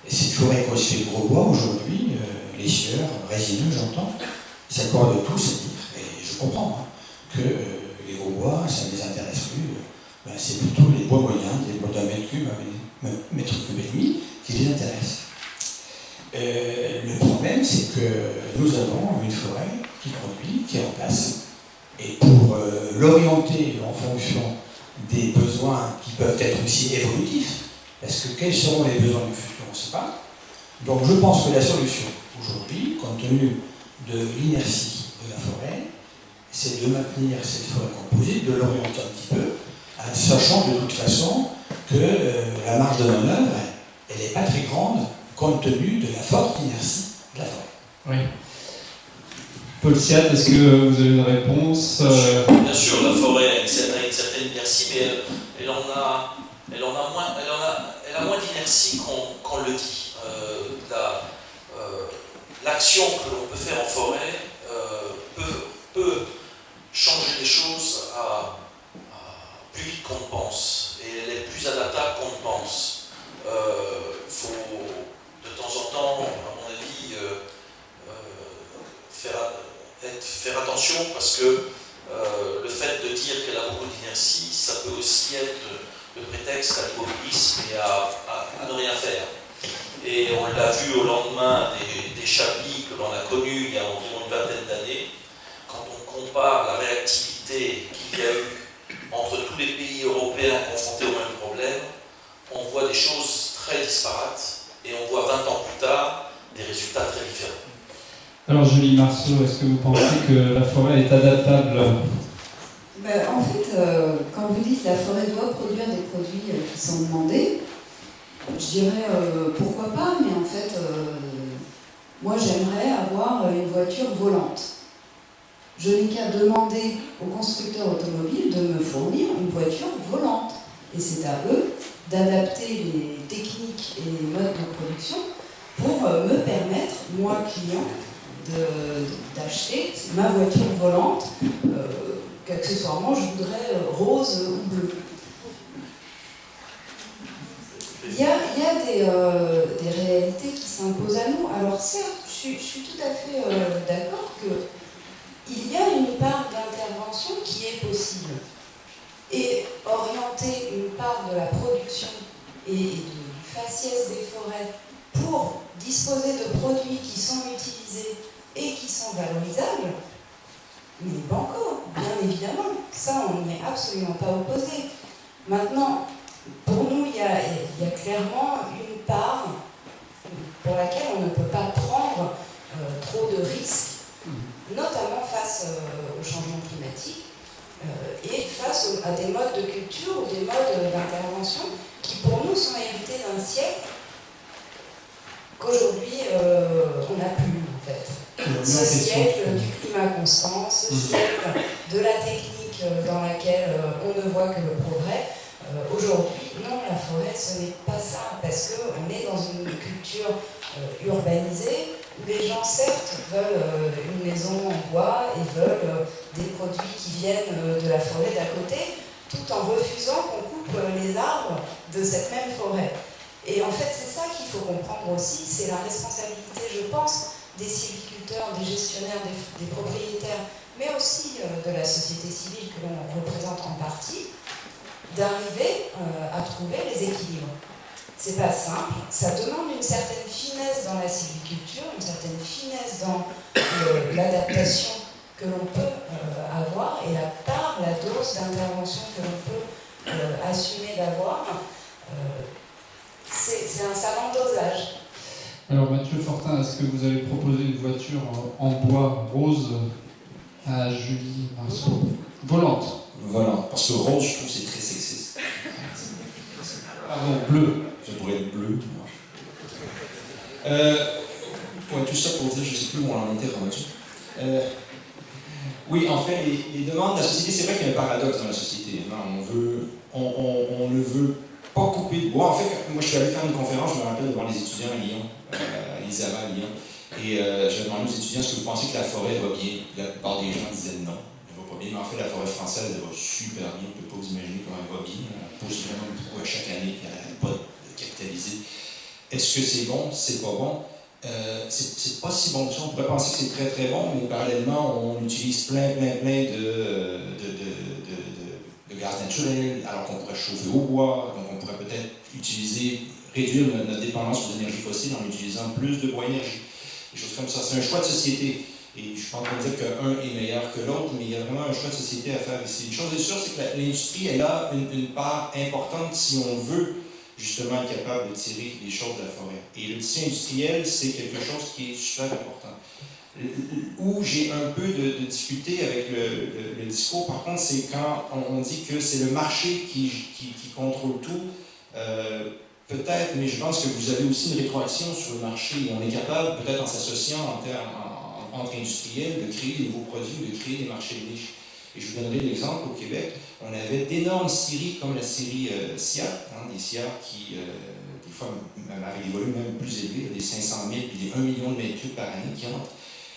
Et cette forêt constituée de gros bois, aujourd'hui, les scieurs, résineux, j'entends, s'accordent tous à dire, et je comprends, que les gros bois, ça ne les intéresse plus. C'est plutôt les bois moyens, des bois d'un mètre cube à mètre cube et demi, qui les intéressent. Le problème, c'est que nous avons une forêt qui produit, qui est en place, et pour l'orienter en fonction des besoins qui peuvent être aussi évolutifs, parce que quels seront les besoins du futur, on ne sait pas. Donc je pense que la solution aujourd'hui, compte tenu de l'inertie de la forêt, c'est de maintenir cette forêt composite, de l'orienter un petit peu, sachant de toute façon que la marge de manœuvre, elle n'est pas très grande, compte tenu de la forte inertie de la forêt. Oui. Paul Siat, est-ce que vous avez une réponse Bien sûr, la forêt a une certaine inertie, mais elle a moins d'inertie qu'on le dit. L'action que l'on peut faire en forêt peut changer les choses plus vite qu'on ne pense, et elle est plus adaptable qu'on ne pense. Il faut de temps en temps, à mon avis, faire attention, parce que le fait de dire qu'elle a beaucoup d'inertie, ça peut aussi être le prétexte à l'immobilisme et à ne rien faire. Et on l'a vu au lendemain des chablis que l'on a connus il y a environ une vingtaine d'années. Quand on compare la réactivité qu'il y a eu entre tous les pays européens confrontés au même problème, on voit des choses très disparates, et on voit 20 ans plus tard des résultats très différents. Alors Julie Marceau, est-ce que vous pensez que la forêt est adaptable? En fait, quand vous dites que la forêt doit produire des produits qui sont demandés, je dirais pourquoi pas, mais en fait, moi j'aimerais avoir une voiture volante. Je n'ai qu'à demander aux constructeurs automobiles de me fournir une voiture volante. Et c'est à eux d'adapter les techniques et les modes de production pour me permettre, moi client, d'acheter ma voiture volante, qu'accessoirement je voudrais rose ou bleu. Il y a des réalités qui s'imposent à nous. Alors certes, je suis tout à fait d'accord qu'il y a une part d'intervention qui est possible. Et orienter une part de la production et du faciès des forêts pour disposer de produits qui sont utilisés et qui sont valorisables, mais banco, bien évidemment. Ça, on n'y est absolument pas opposé. Maintenant, pour nous, il y a clairement une part pour laquelle on ne peut pas prendre trop de risques, notamment face au changement climatique et face à des modes de culture ou des modes d'intervention qui pour nous sont hérités d'un siècle qu'aujourd'hui on n'a plus en fait. Ce siècle du climat constant, ce siècle de la technique dans laquelle on ne voit que le progrès. Aujourd'hui, non, la forêt, ce n'est pas ça, parce qu'on est dans une culture urbanisée où les gens, certes, veulent une maison en bois et veulent des produits qui viennent de la forêt d'à côté, tout en refusant qu'on coupe les arbres de cette même forêt. Et en fait, c'est ça qu'il faut comprendre aussi, c'est la responsabilité, je pense, des sylviculteurs, des gestionnaires, des propriétaires, mais aussi de la société civile que l'on représente en partie, d'arriver à trouver les équilibres. C'est pas simple, ça demande une certaine finesse dans la sylviculture, une certaine finesse dans l'adaptation que l'on peut avoir et la part, la dose d'intervention que l'on peut assumer d'avoir. C'est un savant dosage. Alors Mathieu Fortin, est-ce que vous avez proposé une voiture en bois rose à Julie Marceau? Volante. Voilà, parce que rose, je trouve que c'est très sexiste. Pardon, bleu. Ça pourrait être bleu. Ouais, tout ça pour dire, je ne sais plus où on en était rendu. Oui, en fait, les demandes de la société, c'est vrai qu'il y a un paradoxe dans la société. Hein. On ne veut pas couper de bois. En fait, moi, je suis allé faire une conférence, je me rappelle, devant les étudiants à Lyon, à l'ISARA à Lyon, et j'ai demandé aux étudiants, est-ce que vous pensez que la forêt va bien? La plupart des gens disaient non. Mais en fait, la forêt française, elle va super bien. On ne peut pas vous imaginer comment elle va bien. On pose vraiment beaucoup à chaque année, puis elle n'arrête pas de capitaliser. Est-ce que c'est bon? C'est pas bon? C'est pas si bon que ça. On pourrait penser que c'est très très bon, mais parallèlement, on utilise plein de gaz naturel, alors qu'on pourrait chauffer au bois. Donc on pourrait peut-être réduire notre dépendance aux énergies fossiles en utilisant plus de bois énergie. Des choses comme ça. C'est un choix de société. Et je ne suis pas en train de dire qu'un est meilleur que l'autre, mais il y a vraiment un choix de société à faire ici. Une chose est sûre, c'est que l'industrie, elle a une part importante si on veut justement être capable de tirer les choses de la forêt. Et le tissu industriel, c'est quelque chose qui est super important. Où j'ai un peu de difficulté avec le discours, par contre, c'est quand on dit que c'est le marché qui contrôle tout. Peut-être, mais je pense que vous avez aussi une rétroaction sur le marché. Et on est capable, peut-être en s'associant entre industriels, de créer des nouveaux produits, de créer des marchés de niche. Et je vous donnerai l'exemple, au Québec, on avait d'énormes scieries comme la scierie SIAR, des SIAR qui, des fois, avaient des volumes même plus élevés, des 500 000 et des 1 million de mètres cubes par année qui entrent.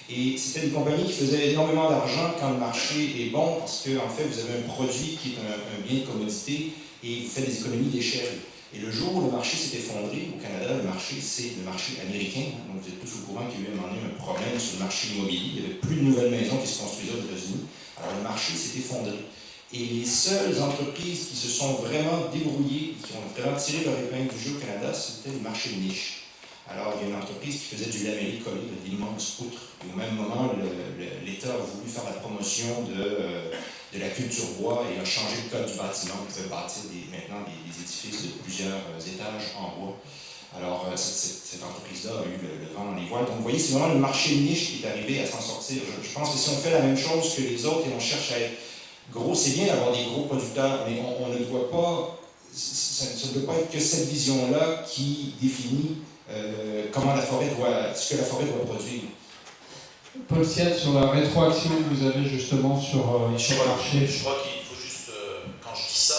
Et c'était des compagnies qui faisaient énormément d'argent quand le marché est bon, parce que, en fait, vous avez un produit qui est un bien de commodité et vous faites des économies d'échelle. Et le jour où le marché s'est effondré, au Canada, le marché, c'est le marché américain. Donc vous êtes tous au courant qu'il y a eu à un moment donné un problème sur le marché immobilier. Il n'y avait plus de nouvelles maisons qui se construisaient aux États-Unis. Alors le marché s'est effondré. Et les seules entreprises qui se sont vraiment débrouillées, qui ont vraiment tiré leur épingle du jeu au Canada, c'était le marché de niche. Alors il y a une entreprise qui faisait du lamellé collé, de l'immense poutre. Et au même moment, l'État a voulu faire la promotion de la culture bois et a changé le code du bâtiment. On pouvait bâtir maintenant des édifices de plusieurs étages en bois. Alors, cette entreprise-là a eu le vent dans les voiles. Donc, vous voyez, c'est vraiment le marché niche qui est arrivé à s'en sortir. Je pense que si on fait la même chose que les autres et on cherche à être gros, c'est bien d'avoir des gros producteurs, mais on ne doit pas, ça ne doit pas être que cette vision-là qui définit ce que la forêt doit produire. Paul Siette, sur la rétroaction que vous avez justement sur le marché. Je crois qu'il faut juste, quand je dis ça,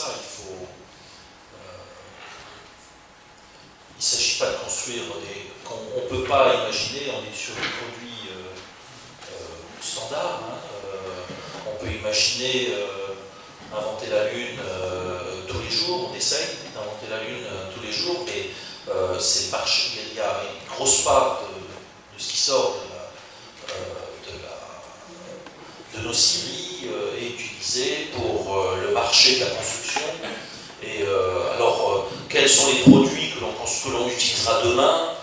il ne s'agit pas de construire on ne peut pas imaginer, on est sur des produits standards, on peut imaginer inventer la Lune tous les jours, on essaye d'inventer la Lune tous les jours, mais c'est le marché, il y a une grosse part de ce qui sort de nos scieries est utilisé pour le marché de la construction. Et alors, quels sont les produits que l'on utilisera demain?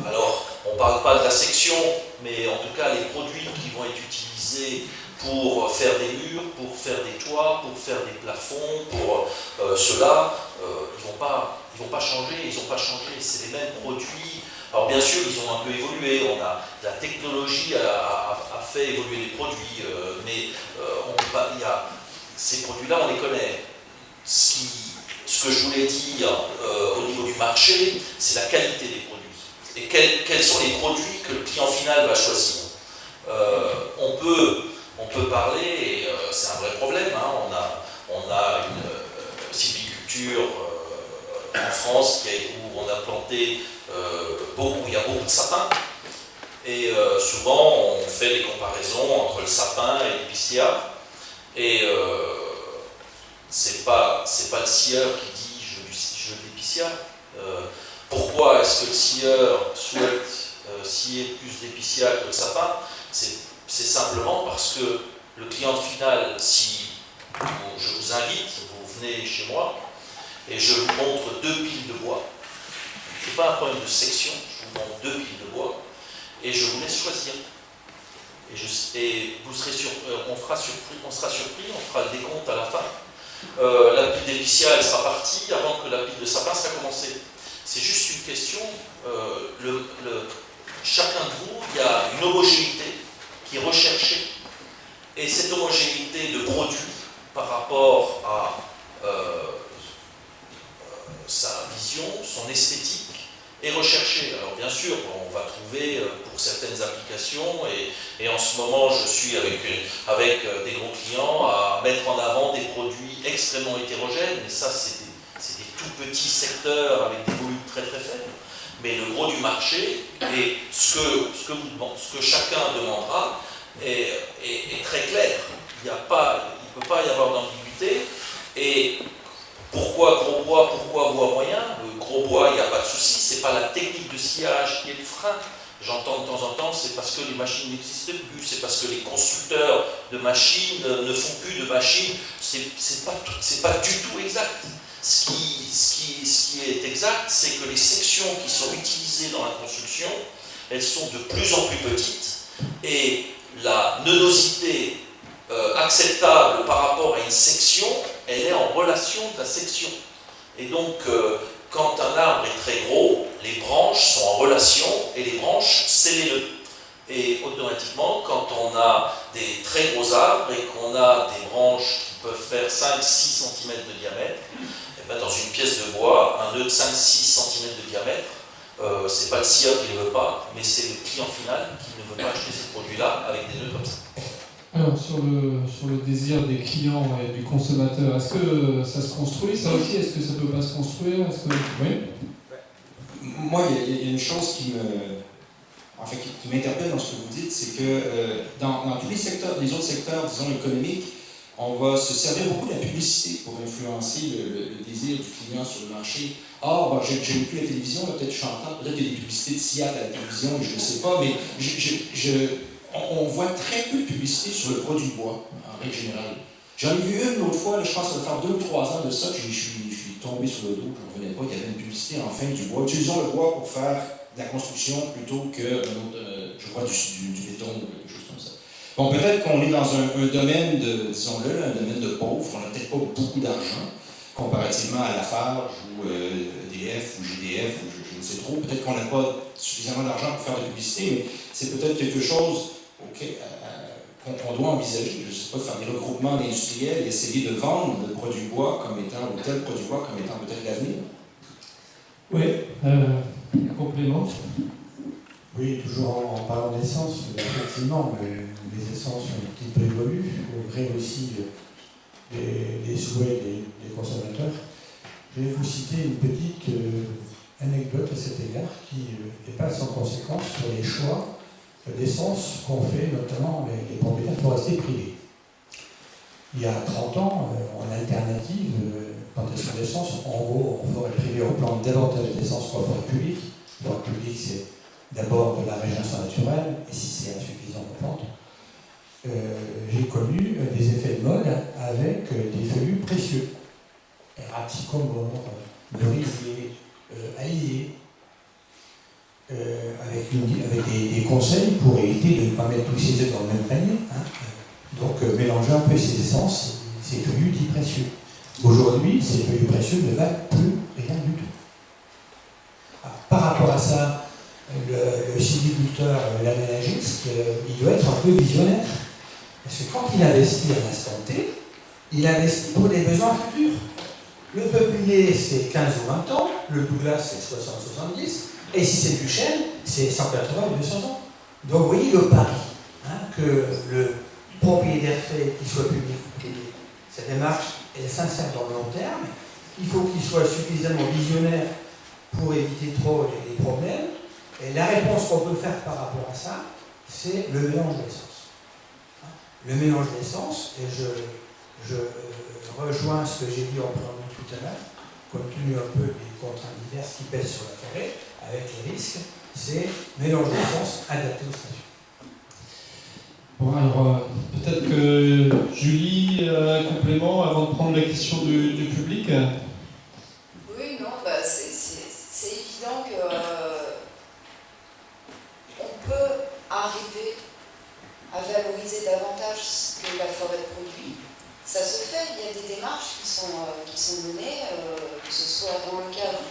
Alors, on ne parle pas de la section, mais en tout cas, les produits qui vont être utilisés pour faire des murs, pour faire des toits, pour faire des plafonds, pour cela, ils vont pas changer, c'est les mêmes produits. Alors bien sûr, ils ont un peu évolué, la technologie a fait évoluer les produits, mais ces produits-là, on les connaît. Ce que je voulais dire au niveau du marché, c'est la qualité des produits. Et quels sont les produits que le client final va choisir. On peut parler, et c'est un vrai problème, hein, on a une sylviculture en France où on a planté il y a beaucoup de sapins, et souvent on fait des comparaisons entre le sapin et l'épicéa, et c'est pas le scieur qui dit je veux de l'épicéa. Pourquoi est-ce que le scieur souhaite scier plus d'épicéa que de sapin? C'est simplement parce que le client final, si je vous invite, vous venez chez moi et je vous montre 2 piles de bois, ce n'est pas un problème de section, je vous montre 2 piles de bois et je vous laisse choisir. Et vous serez on sera surpris, on fera le décompte à la fin. La pile d'épicéa, elle sera partie avant que la pile de sapin sera commencée. C'est juste une question, chacun de vous, il y a une homogénéité qui est recherchée. Et cette homogénéité de produits par rapport à sa vision, son esthétique, est recherchée. Alors bien sûr, on va trouver pour certaines applications, et en ce moment je suis avec des gros clients à mettre en avant des produits extrêmement hétérogènes, mais ça c'est des tout petits secteurs avec des volumes très très faibles. Mais le gros du marché, et ce que chacun demandera, est très clair. Il ne peut pas y avoir d'ambiguïté. Et pourquoi gros bois, pourquoi bois moyen? Le gros bois, il n'y a pas de souci, ce n'est pas la technique de sciage qui est le frein. J'entends de temps en temps, c'est parce que les machines n'existent plus, c'est parce que les constructeurs de machines ne font plus de machines. C'est pas du tout exact. Ce qui est exact, c'est que les sections qui sont utilisées dans la construction, elles sont de plus en plus petites, et la nodosité acceptable par rapport à une section, elle est en relation de la section. Et donc, quand un arbre est très gros, les branches sont en relation, et les branches, c'est les nœuds. Et automatiquement, quand on a des très gros arbres et qu'on a des branches qui peuvent faire 5-6 cm de diamètre, dans une pièce de bois, un nœud de 5-6 cm de diamètre, c'est pas le scieur qui ne le veut pas, mais c'est le client final qui ne veut pas acheter ces produits-là avec des nœuds comme ça. Alors, sur le désir des clients et du consommateur, est-ce que ça se construit, ça aussi? Est-ce que ça ne peut pas se construire? Oui. Moi, il y a une chose qui m'interpelle dans ce que vous dites, c'est que dans tous les autres secteurs, disons, économiques, on va se servir beaucoup de la publicité pour influencer le désir du client sur le marché. Or, j'aime plus la télévision, peut-être je suis en train, peut-être qu'il y a des publicités de SIAT à la télévision, je ne sais pas, mais on voit très peu de publicité sur le produit bois, en règle générale. J'en ai vu une l'autre fois, là, je pense que ça va faire 2 ou 3 ans de ça, que je suis tombé sur le dos, je ne revenais pas, il y avait une publicité en fin du bois. Utilisons le bois pour faire de la construction plutôt que, je crois, du béton ou quelque chose comme ça. Bon, peut-être qu'on est dans un domaine disons-le, un domaine de pauvre, on n'a peut-être pas beaucoup d'argent, comparativement à Lafarge ou EDF ou GDF, ou je ne sais trop. Peut-être qu'on n'a pas suffisamment d'argent pour faire de la publicité, mais c'est peut-être quelque chose qu'on doit envisager. Je ne sais pas, de faire des regroupements industriels et essayer de vendre le produit bois comme étant, ou tel produit bois comme étant peut-être l'avenir. Oui, complément. Oui, toujours en parlant d'essence, effectivement, les essences ont un petit peu évolué, au gré aussi des souhaits des consommateurs. Je vais vous citer une petite anecdote à cet égard qui n'est pas sans conséquence sur les choix d'essence qu'ont fait notamment les propriétaires forestiers privés. Il y a 30 ans, en alternative, plantation d'essence, en gros, en forêt privée, on plante davantage d'essence qu'en forêt publique. La forêt publique, c'est d'abord de la régénération naturelle, et si c'est insuffisant, on plante. J'ai connu des effets de mode avec des feuillus précieux. Raticomore, merisier, aillé, avec des conseils pour éviter de ne pas mettre tous ces œufs dans le même panier. Donc mélanger un peu ces essences, ces feuillus dits précieux. Aujourd'hui, ces feuillus précieux ne valent plus rien du tout. Alors, par rapport à ça, le sylviculteur, l'aménagiste, il doit être un peu visionnaire. Parce que quand il investit à l'instant T, il investit pour des besoins futurs. Le peuplier, c'est 15 ou 20 ans, le Douglas, c'est 60-70, et si c'est du chêne, c'est 180 ou 200 ans. Donc vous voyez le pari, que le propriétaire fait, qu'il soit public ou privé. Sa démarche, elle s'insère dans le long terme. Il faut qu'il soit suffisamment visionnaire pour éviter trop les problèmes. Et la réponse qu'on peut faire par rapport à ça, c'est le mélange d'essence. Le mélange d'essence, et je rejoins ce que j'ai dit en préambule tout à l'heure, compte tenu un peu des contraintes diverses qui pèsent sur la forêt, avec les risques, c'est mélange d'essence adapté aux stations. Bon, alors peut-être que Julie a un complément avant de prendre la question du public. Oui, non, c'est évident que on peut arriver à valoriser davantage ce que la forêt produit. Ça se fait, il y a des démarches qui sont menées, que ce soit dans le cadre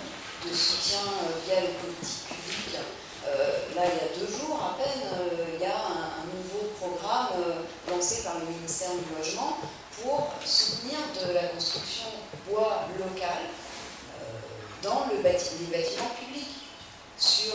de soutien via les politiques publiques. Là, il y a 2 jours à peine, il y a un nouveau programme lancé par le ministère du Logement pour soutenir de la construction bois local dans les bâtiments publics, sur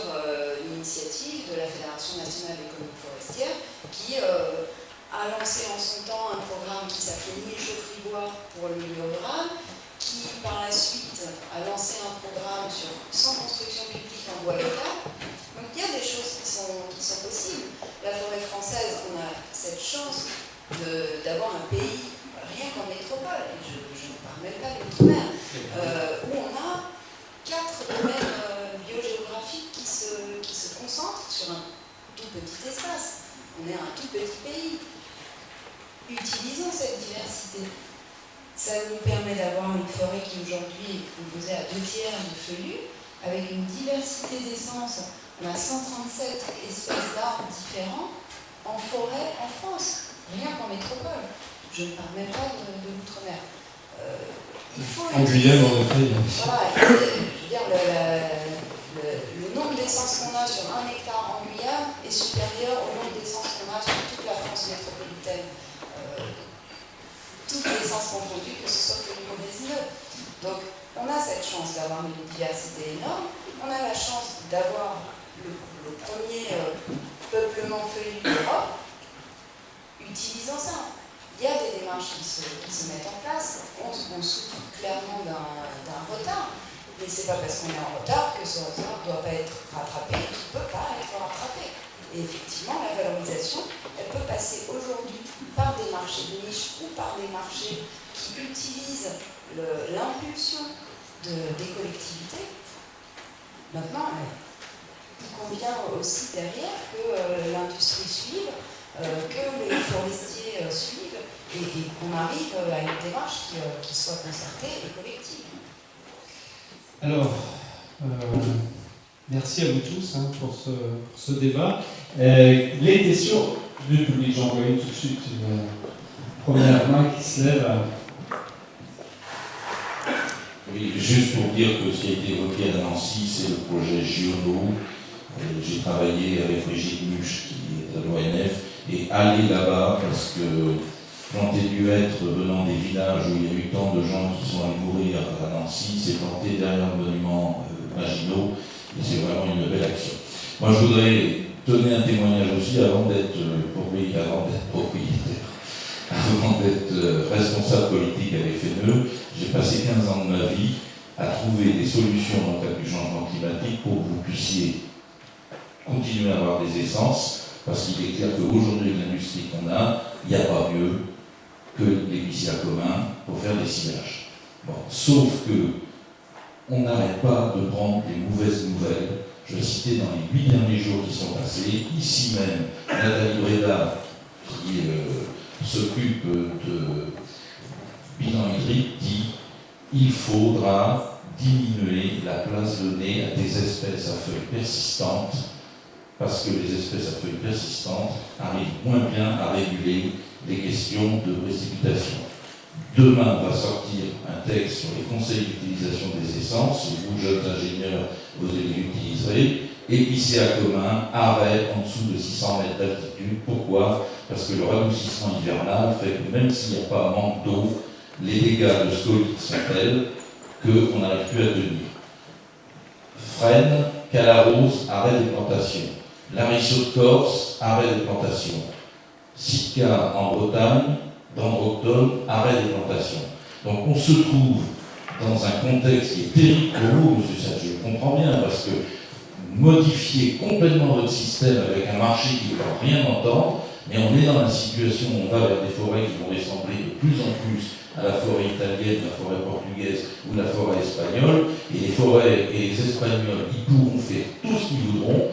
l'initiative de la Fédération nationale économique forestière qui a lancé en son temps un programme qui s'appelait 1000 chaufferies bois pour le milieu rural, qui par la suite a lancé un programme sur 100 constructions publiques en bois local. Donc il y a des choses qui sont possibles. La forêt française, on a cette chance d'avoir un pays, rien qu'en métropole, et je ne parle même pas de l'outre-mer, où on a 4 domaines biogéographiques qui se concentrent sur un tout petit espace. On est un tout petit pays. Utilisons cette diversité. Ça nous permet d'avoir une forêt qui aujourd'hui est composée à 2 tiers de feuillus, avec une diversité d'essences. On a 137 espèces d'arbres différents en forêt en France, rien qu'en métropole. Je ne parle même pas de l'outre-mer. Il faut en Guyane, en effet. Voilà, je veux dire, le nombre d'essences qu'on a sur 1 hectare en Guyane est supérieur au nombre d'essences qu'on a sur toute la France métropolitaine. Toutes les essences confondues, que ce soit feuillues ou résineux. Donc, on a cette chance d'avoir une diversité énorme. On a la chance d'avoir le premier peuplement feuillu d'Europe. Utilisons ça. Il y a des démarches qui se mettent en place. On souffre clairement d'un retard. Mais ce n'est pas parce qu'on est en retard que ce retard ne doit pas être rattrapé, il ne peut pas être rattrapé. Et effectivement, la valorisation, elle peut passer aujourd'hui par des marchés de niche ou par des marchés qui utilisent l'impulsion des collectivités. Maintenant, il convient aussi derrière que l'industrie suive, que les forestiers suivent, et qu'on arrive à une démarche qui soit concertée et collective. Alors, merci à vous tous pour ce débat. Les questions du public, j'en vois une tout de suite, une première main qui se lève. Oui, juste pour dire que ce qui a été évoqué à Nancy, c'est le projet Giono. J'ai travaillé avec Brigitte Muche, qui est à l'ONF, et aller là-bas, parce que planter du hêtre venant des villages où il y a eu tant de gens qui sont allés mourir à Nancy, c'est planter derrière le monument Maginot, et c'est vraiment une belle action. Moi, je voudrais donner un témoignage aussi avant d'être propriétaire, avant d'être responsable politique à l'FNE. J'ai passé 15 ans de ma vie à trouver des solutions dans le cadre du changement climatique pour que vous puissiez continuer à avoir des essences, parce qu'il est clair qu'aujourd'hui, l'industrie qu'on a, il n'y a pas mieux que l'épicier commun pour faire des cilages. Bon, sauf que on n'arrête pas de prendre des mauvaises nouvelles. Je vais citer dans les 8 derniers jours qui sont passés, ici même, Nathalie Breda, qui s'occupe de bilan hydrique, dit il faudra diminuer la place donnée à des espèces à feuilles persistantes, parce que les espèces à feuilles persistantes arrivent moins bien à réguler les questions de précipitation. Demain va sortir un texte sur les conseils d'utilisation des essences, vous, jeunes ingénieurs, vous les utiliserez. Épicéa commun, arrêt en dessous de 600 mètres d'altitude. Pourquoi? Parce que le radoucissement hivernal fait que même s'il n'y a pas manque d'eau, les dégâts de scolytes sont tels qu'on n'arrive plus à tenir. Frêne, Calarose, arrêt des plantations. L'Arisseau de Corse, arrêt des plantations. Sitka en Bretagne, Dendroctone, arrêt des plantations. Donc on se trouve dans un contexte qui est terrible pour vous, monsieur Serge, je le comprends bien, parce que modifier complètement votre système avec un marché qui ne va rien entendre, mais on est dans la situation où on va vers des forêts qui vont ressembler de plus en plus à la forêt italienne, la forêt portugaise ou la forêt espagnole, et les forêts et les Espagnols, ils pourront faire tout ce qu'ils voudront,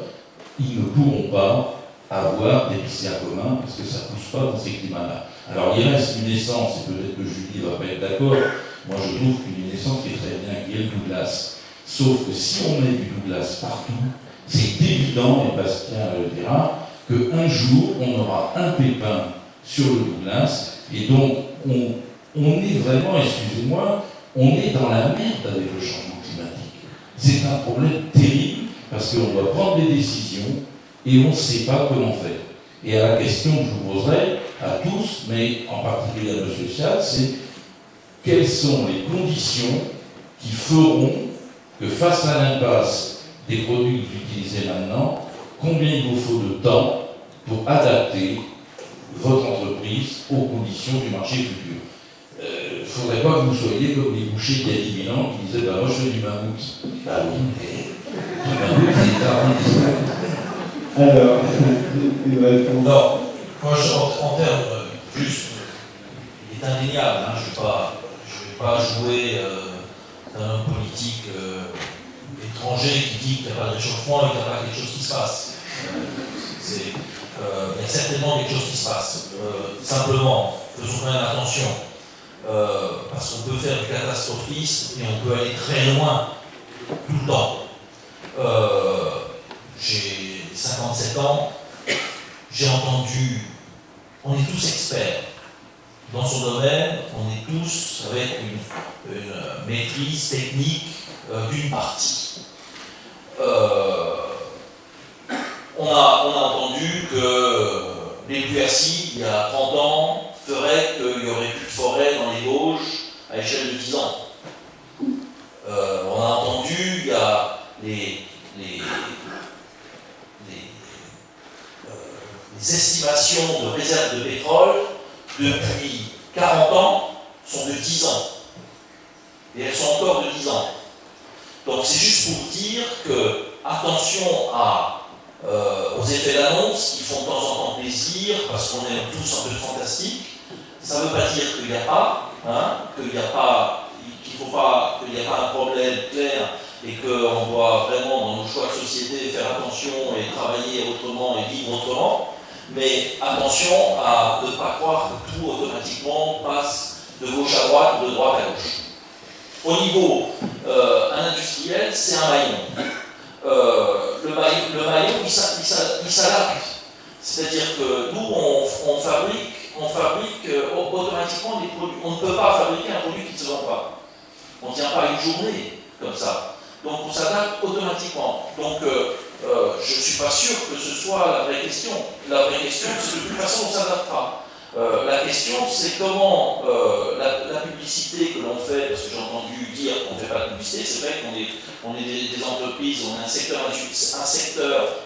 ils ne pourront pas avoir d'épicéa commun, parce que ça ne pousse pas dans ces climats-là. Alors il reste une essence, et peut-être que Julie ne va pas être d'accord, moi je trouve qu'une essence qui est très bien, qui est le Douglas. Sauf que si on met du Douglas partout, c'est évident, et Bastien le dira, qu'un jour on aura un pépin sur le Douglas, et donc on est vraiment, excusez-moi, on est dans la merde avec le changement climatique. C'est un problème terrible, parce qu'on doit prendre des décisions, et on ne sait pas comment faire. Et à la question que je vous poserai à tous, mais en particulier à M. Siad, c'est quelles sont les conditions qui feront que face à l'impasse des produits que vous utilisez maintenant, combien il vous faut de temps pour adapter votre entreprise aux conditions du marché futur. Il ne faudrait pas que vous soyez comme les bouchers d'il y a 10 000 ans qui disaient bah, moi je fais du mammouth. Bah oui, mais du mammouth, c'est tard. Alors, non, moi en termes juste, il est indéniable, hein, je ne vais pas jouer d'un homme politique étranger qui dit qu'il n'y a pas de réchauffement et qu'il n'y a pas quelque chose qui se passe. Il y a certainement quelque chose qui se passe. Simplement, faisons quand même attention, parce qu'on peut faire du catastrophisme et on peut aller très loin tout le temps. J'ai 57 ans, j'ai entendu, on est tous experts dans son domaine, on est tous avec une maîtrise technique d'une partie. On a entendu que les pluies acides, il y a 30 ans, feraient qu'il n'y aurait plus de forêt dans les Vosges à l'échelle de 10 ans. On a entendu, il y a les estimations de réserves de pétrole depuis 40 ans sont de 10 ans. Et elles sont encore de 10 ans. Donc c'est juste pour dire que, attention aux effets d'annonce qui font de temps en temps plaisir, parce qu'on aime tous un peu de fantastique. Ça ne veut pas dire qu'il n'y a pas, qu'il n'y a pas un problème clair et qu'on doit vraiment, dans nos choix de société, faire attention et travailler autrement et vivre autrement. Mais attention à ne pas croire que tout automatiquement passe de gauche à droite ou de droite à gauche. Au niveau industriel, c'est un maillon. Le maillon, il s'adapte. C'est-à-dire que nous, on fabrique automatiquement des produits. On ne peut pas fabriquer un produit qui ne se vend pas. On ne tient pas une journée comme ça. Donc on s'adapte automatiquement. Donc je ne suis pas sûr que ce soit la vraie question. La vraie question, c'est que de toute façon, on s'adaptera. La question, c'est comment la publicité que l'on fait, parce que j'ai entendu dire qu'on ne fait pas de publicité, c'est vrai qu'on est des entreprises, on est un secteur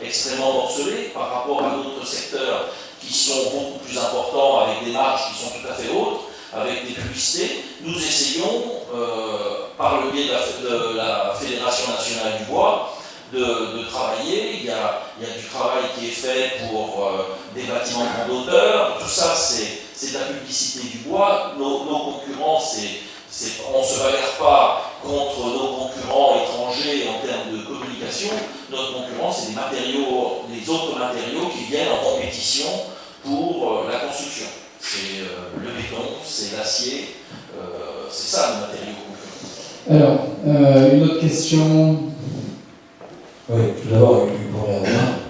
extrêmement morcelé par rapport à d'autres secteurs qui sont beaucoup plus importants, avec des marges qui sont tout à fait hautes, avec des publicités. Nous essayons, par le biais de la Fédération nationale du bois, de travailler. Il y a du travail qui est fait pour des bâtiments de grande hauteur. Tout ça, c'est de la publicité du bois. Nos concurrents, on ne se bagarre pas contre nos concurrents étrangers en termes de communication. Notre concurrent, c'est des autres matériaux qui viennent en compétition pour la construction. C'est le béton, c'est l'acier, c'est ça le matériau concurrent. Alors, une autre question. Oui, tout d'abord, une première remarque.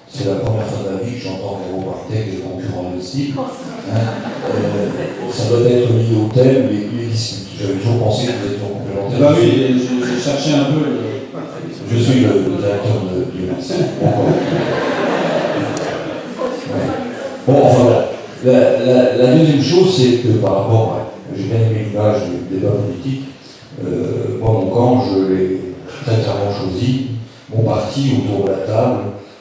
C'est la première fois de ma vie que j'entends que vous partez avec des concurrents de ce type. Ça doit être lié au thème, les disputes. J'avais toujours pensé que vous étiez complémentaires. Bah oui, j'ai cherché un peu. Je suis le directeur du lycée. Bon, enfin voilà. La deuxième chose, c'est que par rapport à. J'ai bien aimé l'image du débat politique. Moi, mon camp, je l'ai très clairement choisi. Mon parti autour de la table,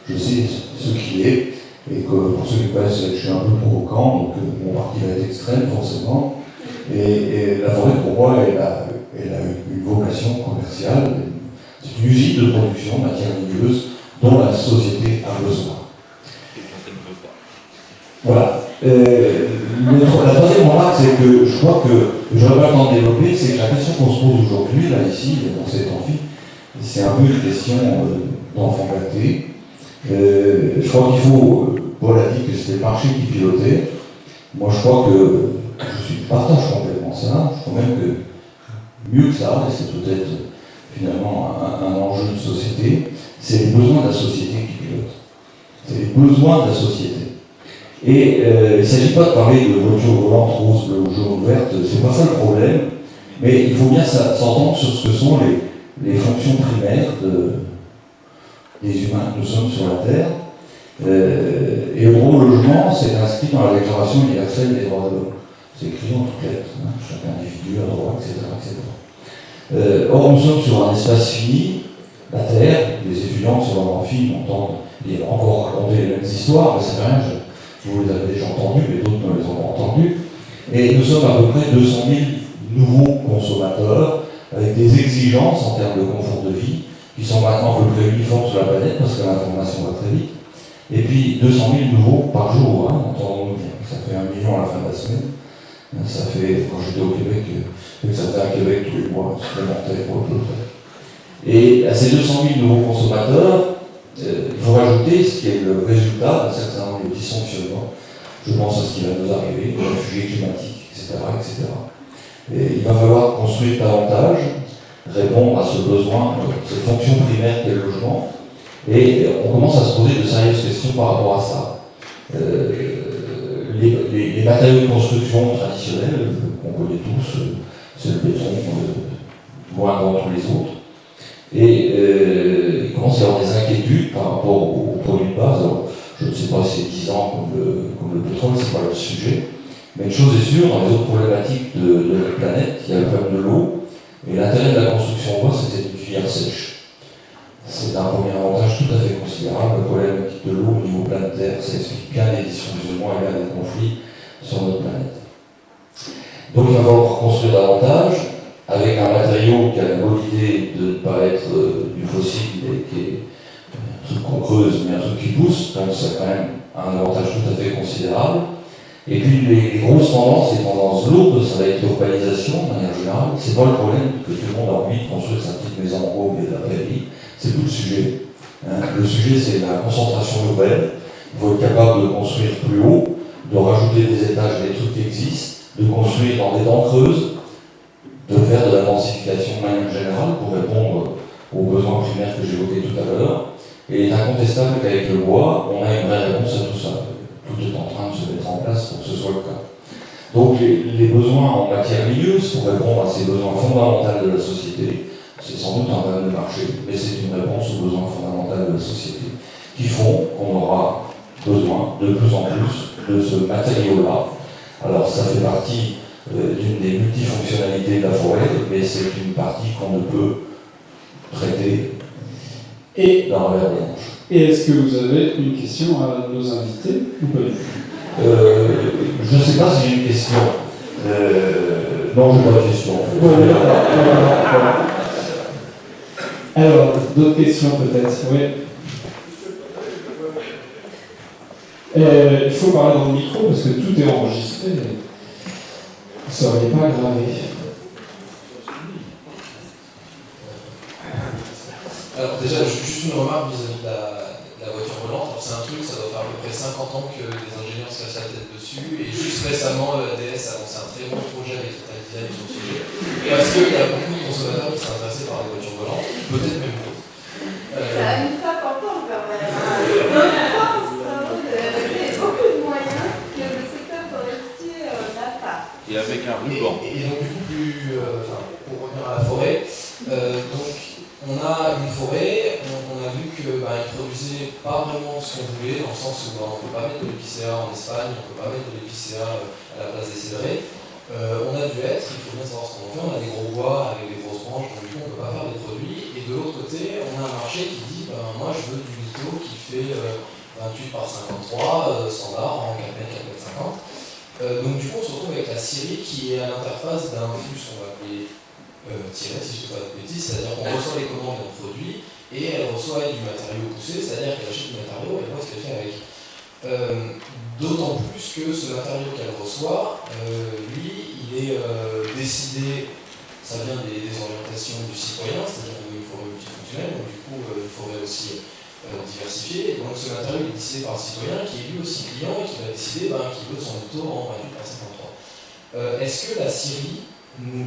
je sais ce qu'il est. Et que pour ceux qui connaissent, je suis un peu provocant, donc mon parti va être extrême, forcément. Et la forêt, pour moi, elle a une vocation commerciale. C'est une usine de production de matières ligneuses dont la société a besoin. Voilà. La troisième remarque, c'est que je crois que, je n'aurais pas le temps de développer, c'est que la question qu'on se pose aujourd'hui, là, ici, dans cette amphi, c'est un peu une question d'enfant gâté. Je crois qu'il faut, Paul a dit que c'était le marché qui pilotait. Moi, je crois que je partage complètement ça. Je crois même que mieux que ça, et c'est peut-être finalement un enjeu de société, c'est les besoins de la société qui pilotent. C'est les besoins de la société. Et il ne s'agit pas de parler de voitures volantes roses, bleues ou jaunes, vertes, c'est pas ça le problème, mais il faut bien s'entendre sur ce que sont les fonctions primaires des humains que nous sommes sur la Terre. Et le droit au logement, c'est inscrit dans la Déclaration universelle des droits de l'homme. C'est écrit en toutes lettres, chaque individu a droit, etc. etc. Or, nous sommes sur un espace fini, la Terre, les étudiants sur leur amphi m'entendent encore raconter les mêmes histoires, mais ça fait rien, vous les avez déjà entendus, mais d'autres ne les ont pas entendus. Et nous sommes à peu près 200 000 nouveaux consommateurs, avec des exigences en termes de confort de vie, qui sont maintenant à peu près uniformes sur la planète, parce que l'information va très vite. Et puis 200 000 nouveaux par jour, entendons-nous bien. Ça fait 1 million à la fin de la semaine. Ça fait, quand j'étais au Québec, ça faisait un Québec tous les mois supplémentaires pour le peu. Et à ces 200 000 nouveaux consommateurs, il faut rajouter ce qui est le résultat d'un certain nombre de dysfonctionnements. Je pense à ce qui va nous arriver, les réfugiés climatiques, etc., etc. Et il va falloir construire davantage, répondre à ce besoin, cette fonction primaire qu'est le logement. Et on commence à se poser de sérieuses questions par rapport à ça. Les matériaux de construction traditionnels, qu'on connaît tous, c'est le béton, moins dans tous les autres. Et il commence à y avoir des inquiétudes par rapport aux produits de base. Alors, je ne sais pas si c'est 10 ans comme le pétrole, c'est pas le sujet. Mais une chose est sûre, dans les autres problématiques de la planète, il y a le problème de l'eau. Et l'intérêt de la construction en bois, c'était une filière sèche. C'est un premier avantage tout à fait considérable. Le problématique de l'eau au niveau planétaire, ça explique bien les dysfonctionnements et bien les conflits sur notre planète. Donc il va falloir construire davantage, avec un matériau qui a la bonne idée de ne pas être du fossile et qui est un truc qu'on creuse, mais un truc qui pousse, donc ça a quand même un avantage tout à fait considérable. Et puis les grosses tendances, les tendances lourdes, ça va être l'urbanisation de manière générale. C'est pas le problème que tout le monde a envie de construire sa petite maison en haut, mais de la prairie. C'est tout le sujet. Le sujet, c'est la concentration urbaine. Il faut être capable de construire plus haut, de rajouter des étages des trucs qui existent, de construire dans des dents creuses, de faire de la densification de manière générale pour répondre aux besoins primaires que j'évoquais tout à l'heure. Et il est incontestable qu'avec le bois, on a une vraie réponse à tout ça. Tout est en train de se mettre en place pour que ce soit le cas. Donc les besoins en matière ligneuses, pour répondre à ces besoins fondamentaux de la société, c'est sans doute un problème de marché, mais c'est une réponse aux besoins fondamentaux de la société, qui font qu'on aura besoin de plus en plus de ce matériau-là. Alors ça fait partie d'une des multifonctionnalités de la forêt, mais c'est une partie qu'on ne peut traiter dans la blanche. Et est-ce que vous avez une question à nos invités ou pas du tout? Je ne sais pas si j'ai une question. Non, je n'ai pas de question. Voilà. Alors, d'autres questions peut-être? Oui. Il faut parler dans le micro parce que tout est enregistré. Vous ne seriez pas gravé. Alors déjà, juste une remarque vis-à-vis de la voiture volante. C'est un truc, ça doit faire à peu près 50 ans que les ingénieurs se cassent la tête dessus. Et juste récemment, l'ADS a lancé un très bon projet avec Total Design sur le sujet. Parce qu'il y a beaucoup de consommateurs qui sont intéressés par les voitures volantes, peut-être même d'autres. Ça a mis 50 ans quand même. En France, vous avez beaucoup de moyens que le secteur forestier Et avec un ruban. Et donc, du coup, pour revenir à la forêt, donc, on a une forêt, on a vu qu'il ne produisait pas vraiment ce qu'on voulait, dans le sens où on ne peut pas mettre de l'épicéa en Espagne, on ne peut pas mettre de l'épicéa à la place des cédrés. On a du hêtre, il faut bien savoir ce qu'on fait, on a des gros bois avec des grosses branches, donc du coup on ne peut pas faire des produits. Et de l'autre côté, on a un marché qui dit, moi je veux du litho qui fait 28 par 53, standard, en 4 mètres, 4 mètres 50. Donc du coup on se retrouve avec la scierie qui est à l'interface d'un flux qu'on va appeler tiret, si je ne dis pas de bêtises, c'est-à-dire qu'on reçoit les commandes d'un produit et elle reçoit du matériau poussé, c'est-à-dire qu'elle achète du matériau et voit ce qu'elle fait avec. D'autant plus que ce matériau qu'elle reçoit, lui, il est décidé, ça vient des orientations du citoyen, c'est-à-dire qu'il veut une forêt multifonctionnelle, donc du coup une forêt aussi diversifiée. Donc ce matériau est décidé par le citoyen qui est lui aussi client et qui va décider qu'il veut son auto en 28 par 53. Est-ce que la scierie,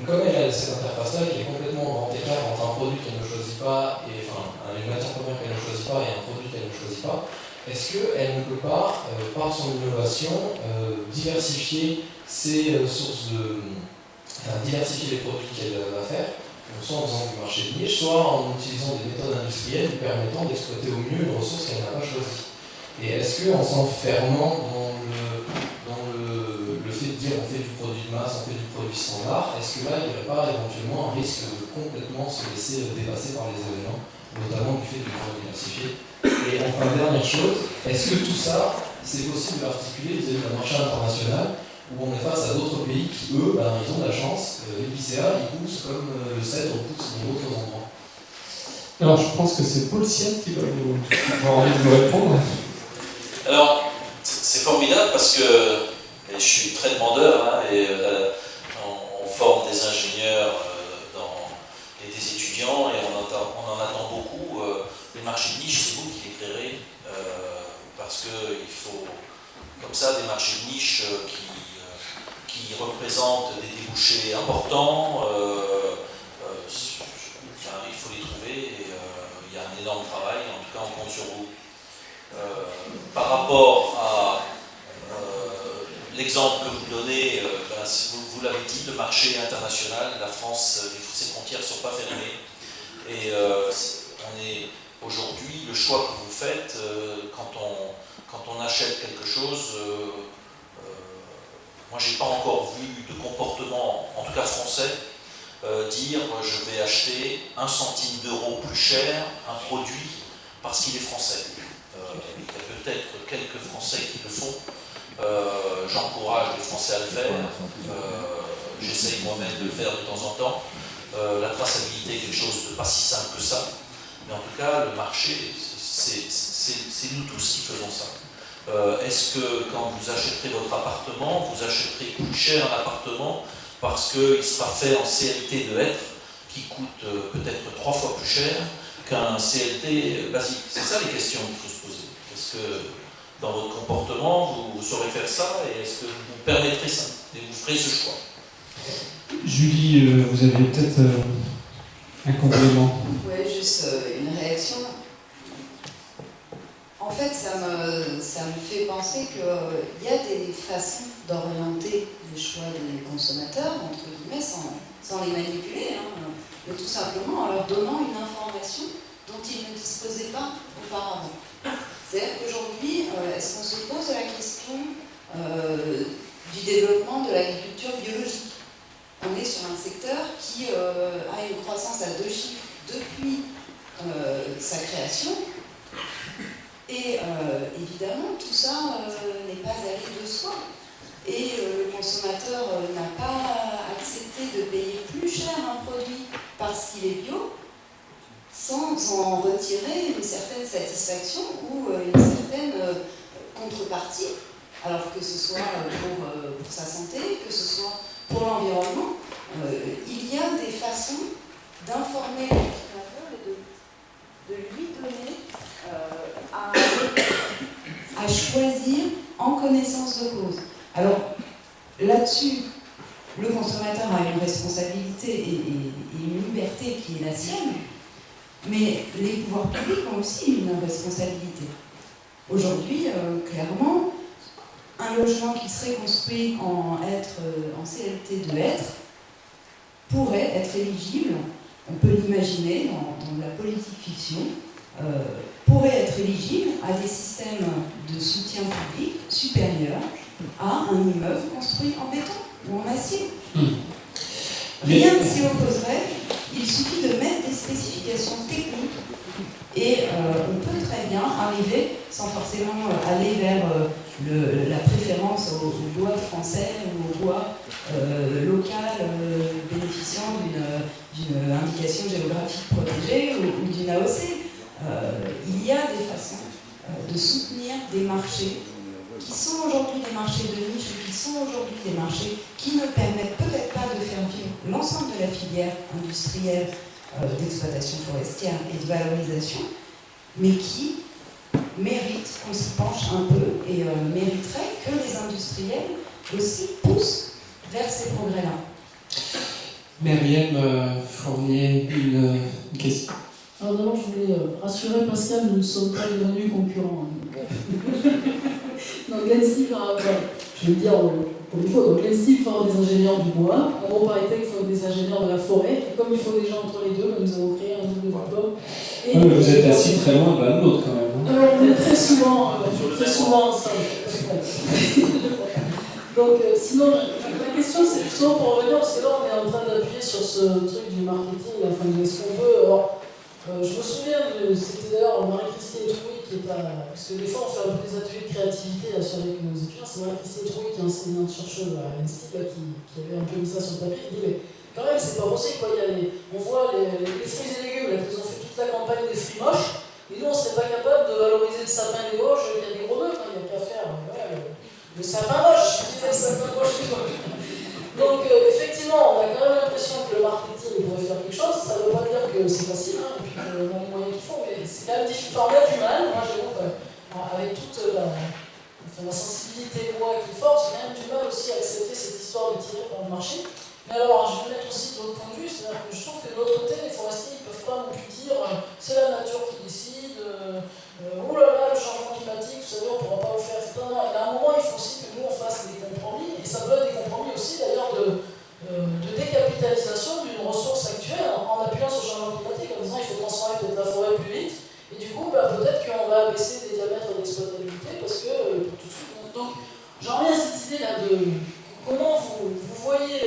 comme elle a cette interface-là qui est complètement en grand écart entre un produit qu'elle ne choisit pas, et, une matière première qu'elle ne choisit pas et un produit qu'elle ne choisit pas, est-ce qu'elle ne peut pas, par son innovation, diversifier ses sources diversifier les produits qu'elle va faire, soit en faisant du marché de niche, soit en utilisant des méthodes industrielles lui permettant d'exploiter au mieux une ressource qu'elle n'a pas choisie. Et est-ce qu'en s'enfermant dans le fait de dire on fait du produit de masse, on fait du produit standard, est-ce que là il n'y aurait pas éventuellement un risque de complètement se laisser dépasser par les événements, notamment du fait de pouvoir diversifier? Et enfin, dernière chose, est-ce que tout ça, c'est possible d'articuler vis-à-vis d'un marché international où on est face à d'autres pays qui, eux, ils ont de la chance, l'épicéa, ils poussent comme le cèdre pousse dans d'autres endroits? Alors, je pense que c'est Paul Sienne qui va avoir envie de vous répondre. Alors, c'est formidable parce que je suis très demandeur et on forme des ingénieurs et des étudiants et on en attend beaucoup. Les marchés de niche, c'est vous qui les créerez parce qu'il faut comme ça des marchés de niche qui représentent des débouchés importants. Il faut les trouver et il y a un énorme travail, en tout cas on compte sur vous. Par rapport à l'exemple que vous donnez, vous l'avez dit, le marché international, la France, ses frontières ne sont pas fermées. Et on est aujourd'hui, le choix que vous faites, quand on achète quelque chose, moi j'ai pas encore vu de comportement, en tout cas français, dire je vais acheter 1 centime d'euro plus cher un produit parce qu'il est français. Il y a peut-être quelques Français qui le font. J'encourage les Français à le faire. J'essaye moi-même de le faire de temps en temps. La traçabilité est quelque chose de pas si simple que ça. Mais en tout cas, le marché, c'est nous tous qui faisons ça. Est-ce que quand vous achèterez votre appartement, vous achèterez plus cher un appartement parce qu'il sera fait en CLT de hêtre qui coûte peut-être 3 fois plus cher qu'un CLT basique? C'est ça les questions qu'il faut se poser. Est-ce que dans votre comportement, vous saurez faire ça et est-ce que vous permettrez ça et vous ferez ce choix? Julie, vous avez peut-être un complément? Oui, juste une réaction. En fait, ça me fait penser qu'il y a des façons d'orienter les choix des consommateurs, entre guillemets, sans les manipuler, mais tout simplement en leur donnant une information dont ils ne disposaient pas auparavant. C'est-à-dire qu'aujourd'hui, est-ce qu'on se pose la question du développement de l'agriculture biologique? On est sur un secteur qui a une croissance à 2 chiffres depuis sa création. Et évidemment, tout ça n'est pas allé de soi. Et le consommateur n'a pas accepté de payer plus cher un produit parce qu'il est bio, sans en retirer une certaine satisfaction ou une certaine contrepartie, alors que ce soit pour sa santé, que ce soit pour l'environnement. Il y a des façons d'informer le consommateur et de lui donner à choisir en connaissance de cause. Alors, là-dessus, le consommateur a une responsabilité et une liberté qui est la sienne, mais les pouvoirs publics ont aussi une responsabilité. Aujourd'hui, clairement, un logement qui serait construit en CLT de être pourrait être éligible, on peut l'imaginer dans la politique fiction, pourrait être éligible à des systèmes de soutien public supérieurs à un immeuble construit en béton ou en acier. Rien ne s'y opposerait, il suffit de mettre des spécifications techniques et on peut très bien arriver, sans forcément aller vers la préférence au bois français ou au bois local bénéficiant d'une indication géographique protégée ou d'une AOC. Il y a des façons de soutenir des marchés qui sont aujourd'hui des marchés de niche ou qui sont aujourd'hui des marchés qui ne permettent peut-être pas de faire vivre l'ensemble de la filière industrielle d'exploitation forestière et de valorisation, mais qui méritent qu'on s'y penche un peu et mériteraient que les industriels aussi poussent vers ces progrès-là. Myriam Fournier, une question. Alors d'abord, je voulais rassurer Pascal, nous ne sommes pas devenus concurrents. Donc l'ENSTI, je vais le dire pour une fois, donc l'ENSTI forme des ingénieurs du bois, EuroParisTech forme des ingénieurs de la forêt, et comme il faut des gens entre les deux, nous avons créé un double diplôme. Vous êtes assis très loin de l'un de l'autre quand même. Alors on est très souvent ensemble. Donc sinon, la question c'est justement pour revenir, parce que là on est en train d'appuyer sur ce truc du marketing, enfin est-ce qu'on peut... Alors, je me souviens, c'était d'ailleurs Marie-Christine Trouille qui est à... Parce que des fois on fait un peu des ateliers de créativité là, avec nos étudiants, c'est Marie-Christine Trouille qui est enseignante chercheuse à l'Institut qui avait un peu mis ça sur le papier, qui dit mais quand même c'est pas possible quoi, on voit les fruits et légumes, là, ils ont fait toute la campagne des fruits moches, et nous on serait pas capable de valoriser le sapin des Vosges, il y a des gros nœuds, il n'y a qu'à faire le sapin moche, je dis le sapin moche. Donc effectivement, on a quand même l'impression que le marketing pourrait faire quelque chose, ça ne veut pas dire que c'est facile, hein, et puis qu'on a les moyens qu'il faut, mais c'est quand même difficile. On a du mal, moi j'avoue, avec toute la sensibilité bois qui est forte, j'ai quand même du mal aussi à accepter cette histoire de tirer par le marché. Mais alors, je vais mettre aussi de l'autre point de vue, c'est-à-dire que je trouve que de l'autre côté, les forestiers ne peuvent pas non plus dire c'est la nature qui décide, oh là là, le changement climatique, vous savez, on ne pourra pas le faire, etc. Non, il y a un moment, il faut aussi que nous on fasse des compromis, et ça peut être des compromis aussi d'ailleurs de décapitalisation d'une ressource actuelle en appuyant sur le changement climatique, en disant il faut transformer peut-être la forêt plus vite, et du coup, peut-être qu'on va baisser des diamètres d'exploitabilité parce que tout de suite. Donc, j'en reviens à cette idée là de comment vous voyez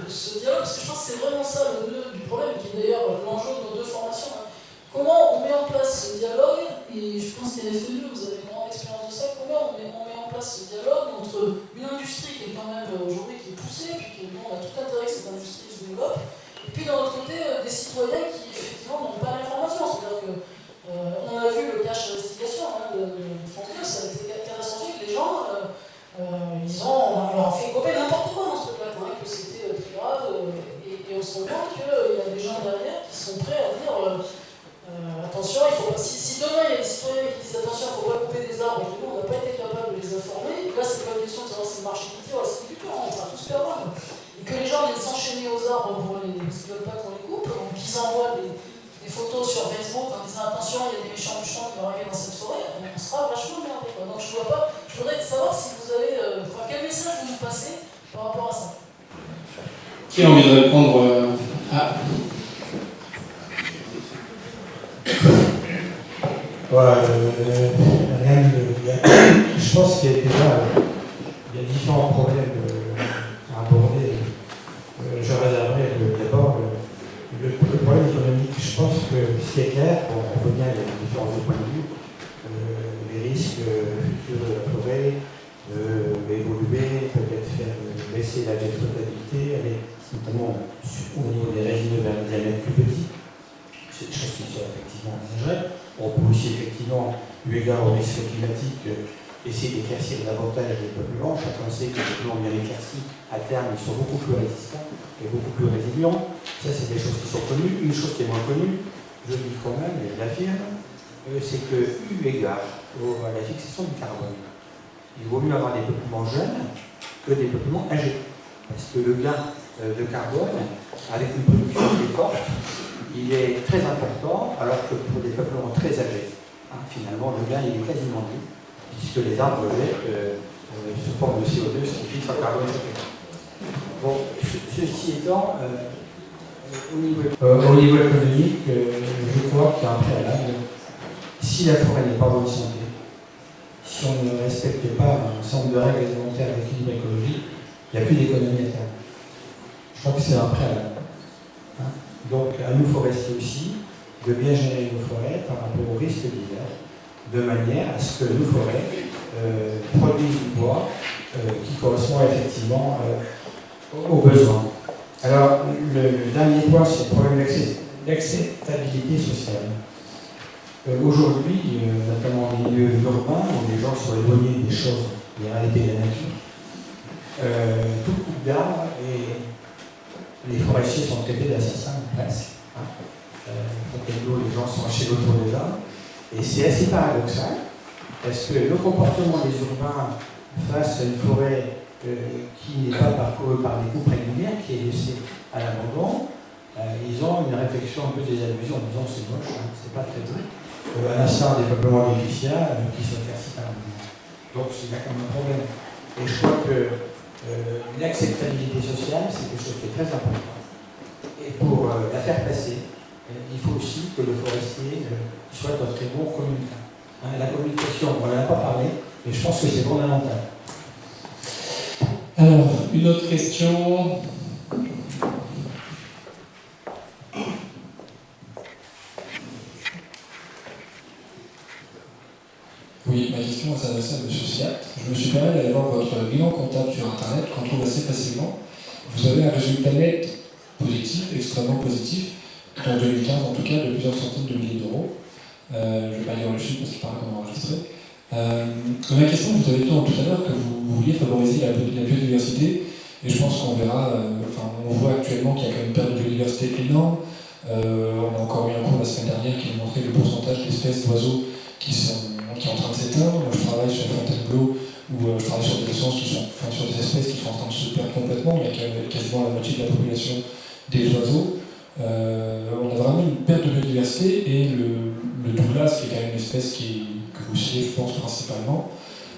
ce dialogue, parce que je pense que c'est vraiment ça le nœud du problème, qui est d'ailleurs l'enjeu de nos deux formations. Hein. Comment on met en place ce dialogue, et je pense qu'il y a FNE, vous avez une grande expérience de ça, comment on met en place ce dialogue entre une industrie qui est quand même aujourd'hui qui est poussée, puis on a tout intérêt que cette industrie se développe, et puis d'un autre côté des citoyens qui effectivement n'ont pas l'information. C'est-à-dire que on a vu le cache investigation de Fontenay, ça a été catastrophique, les gens on leur a fait copier n'importe quoi dans ce truc-là, que c'était très grave, et on se rend compte qu'il y a des gens derrière qui sont prêts à dire attention, il faut, si demain il y a des citoyens qui disent attention, il ne faut pas couper des arbres, et que nous on n'a pas été capable de les informer, là c'est pas une question de savoir si c'est le marché qui tire, c'est du tout, on va tous perdre. Et que les gens viennent s'enchaîner aux arbres parce qu'ils ne veulent pas qu'on les coupe, donc qu'ils envoient des photos sur Facebook en disant attention, il y a des méchants bûcherons qui vont arriver dans cette forêt, on sera vachement merdé. Donc je vois pas, je voudrais savoir si vous avez, quel message vous nous passez par rapport à ça. Qui a envie de répondre je pense qu'il y a différents problèmes à aborder. Je réserverai d'abord le problème économique. Je pense que ce qui est clair, on voit bien les différents points de vue, les risques futurs de la forêt, évoluer, peut-être faire baisser la exploitabilité, aller notamment au niveau des résineux vers des diamètres plus petits. C'est des choses qui sont effectivement envisagées. On peut aussi effectivement, eu égard au risque climatique, essayer d'éclaircir davantage les peuplements. Chacun sait que les peuplements bien éclaircis, à terme, ils sont beaucoup plus résistants et beaucoup plus résilients. Ça, c'est des choses qui sont connues. Une chose qui est moins connue, je le dis quand même, et je l'affirme, c'est que, eu égard à la fixation du carbone, il vaut mieux avoir des peuplements jeunes que des peuplements âgés. Parce que le gain de carbone, avec une production qui est forte, il est très important, alors que pour des peuplements très âgés, finalement, le gain il est quasiment nul, puisque les arbres jettent sous forme de CO2, ce qui filtre le carbone chaque année. Bon, ceci étant, au niveau économique, je crois qu'il y a un préalable. Si la forêt n'est pas en bonne santé, si on ne respecte pas un certain nombre de règles alimentaires d'équilibre écologique, il n'y a plus d'économie à terme. Je crois que c'est un préalable. Hein. Donc, à nous forestiers aussi, de bien gérer nos forêts par rapport aux risques divers, de manière à ce que nos forêts produisent du bois qui correspond effectivement aux besoins. Alors, le dernier point, c'est le problème d'acceptabilité sociale. Aujourd'hui, notamment en milieu urbain, où les gens sont éloignés des choses, des réalités de la nature, tout coupe d'arbres et les forestiers sont traités d'assassins, presque. Fontainebleau, les gens sont chez autour des arbres. Et c'est assez paradoxal, parce que le comportement des urbains face à une forêt qui n'est pas parcourue par des coupes régulières, qui est laissée à l'abandon, ils ont une réflexion un peu désabusée en disant c'est moche, hein, c'est pas très bon. À l'instar des peuplements d'épicéas qui sont éclaircis par l'abandon. Donc il y a quand même un problème. Et je crois que l'acceptabilité sociale, c'est quelque chose qui est très important. Et pour la faire passer, il faut aussi que le forestier soit un très bon communicant. Hein, la communication, on n'en a pas parlé, mais je pense que c'est fondamental. Alors, une autre question. Oui, ma question s'adresse à M. Siat. Je me suis permis d'aller voir votre bilan comptable sur Internet, qu'on trouve assez facilement. Vous avez un résultat net positif, extrêmement positif, en 2015 en tout cas, de plusieurs centaines de milliers d'euros. Je ne vais pas lire le chiffre parce qu'il paraît qu'on a enregistré. Ma question, vous avez dit tout à l'heure que vous vouliez favoriser la biodiversité, et je pense qu'on verra, on voit actuellement qu'il y a quand même une perte de biodiversité énorme. On a encore eu un cours la semaine dernière qui nous montrait le pourcentage d'espèces d'oiseaux qui est en train de s'éteindre. Moi, je travaille sur Fontainebleau, où je travaille sur des essences sur des espèces qui sont en train de se perdre complètement. Il y a quasiment la moitié de la population des oiseaux. On a vraiment une perte de biodiversité, et le Douglas, qui est quand même une espèce que vous suivez, je pense, principalement,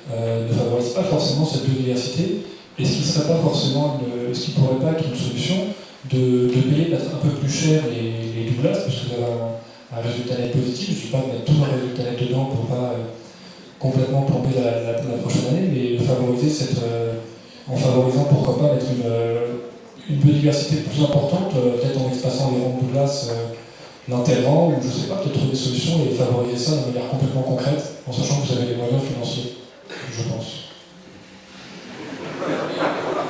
ne favorise pas forcément cette biodiversité. Est-ce qu'il ne pourrait pas être une solution de payer peut-être un peu plus cher les Douglas, parce que vous avez un résultat net positif? Je ne dis pas de mettre tout un résultat net dedans pour ne pas complètement plomber la prochaine année, mais de favoriser en favorisant pourquoi pas mettre une biodiversité plus importante, peut-être en espaçant les ronds de Douglas, l'enterrant, ou je ne sais pas, peut-être trouver des solutions et favoriser ça de manière complètement concrète, en sachant que vous avez les moyens financiers, je pense.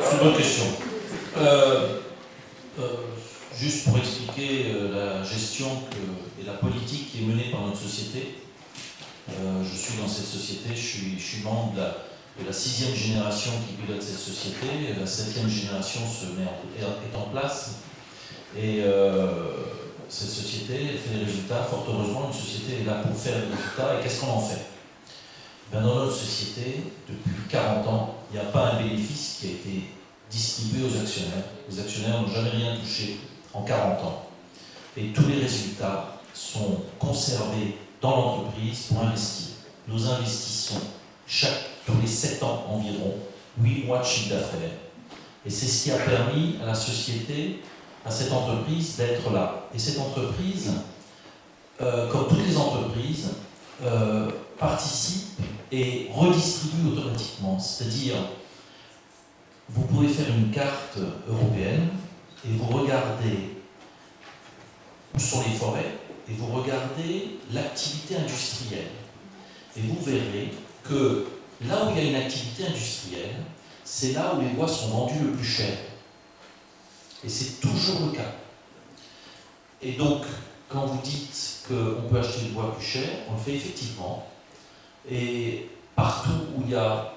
C'est une bonne question. Juste pour expliquer la gestion et la politique qui est menée par notre société. Je suis dans cette société, je suis membre de la 6e génération qui pilote cette société. La 7e génération est en place. Et cette société elle fait des résultats. Fort heureusement, une société est là pour faire des résultats. Et qu'est-ce qu'on en fait? Dans notre société, depuis 40 ans, il n'y a pas un bénéfice qui a été distribué aux actionnaires. Les actionnaires n'ont jamais rien touché en 40 ans. Et tous les résultats sont conservés dans l'entreprise pour investir. Nous investissons tous les 7 ans environ 8 mois de chiffre d'affaires. Et c'est ce qui a permis à la société, à cette entreprise d'être là. Et cette entreprise, comme toutes les entreprises, participe et redistribue automatiquement. C'est-à-dire, vous pouvez faire une carte européenne et vous regardez où sont les forêts et vous regardez l'activité industrielle. Et vous verrez que là où il y a une activité industrielle, c'est là où les bois sont vendus le plus cher. Et c'est toujours le cas. Et donc, quand vous dites qu'on peut acheter du bois plus cher, on le fait effectivement. Et partout où il y a...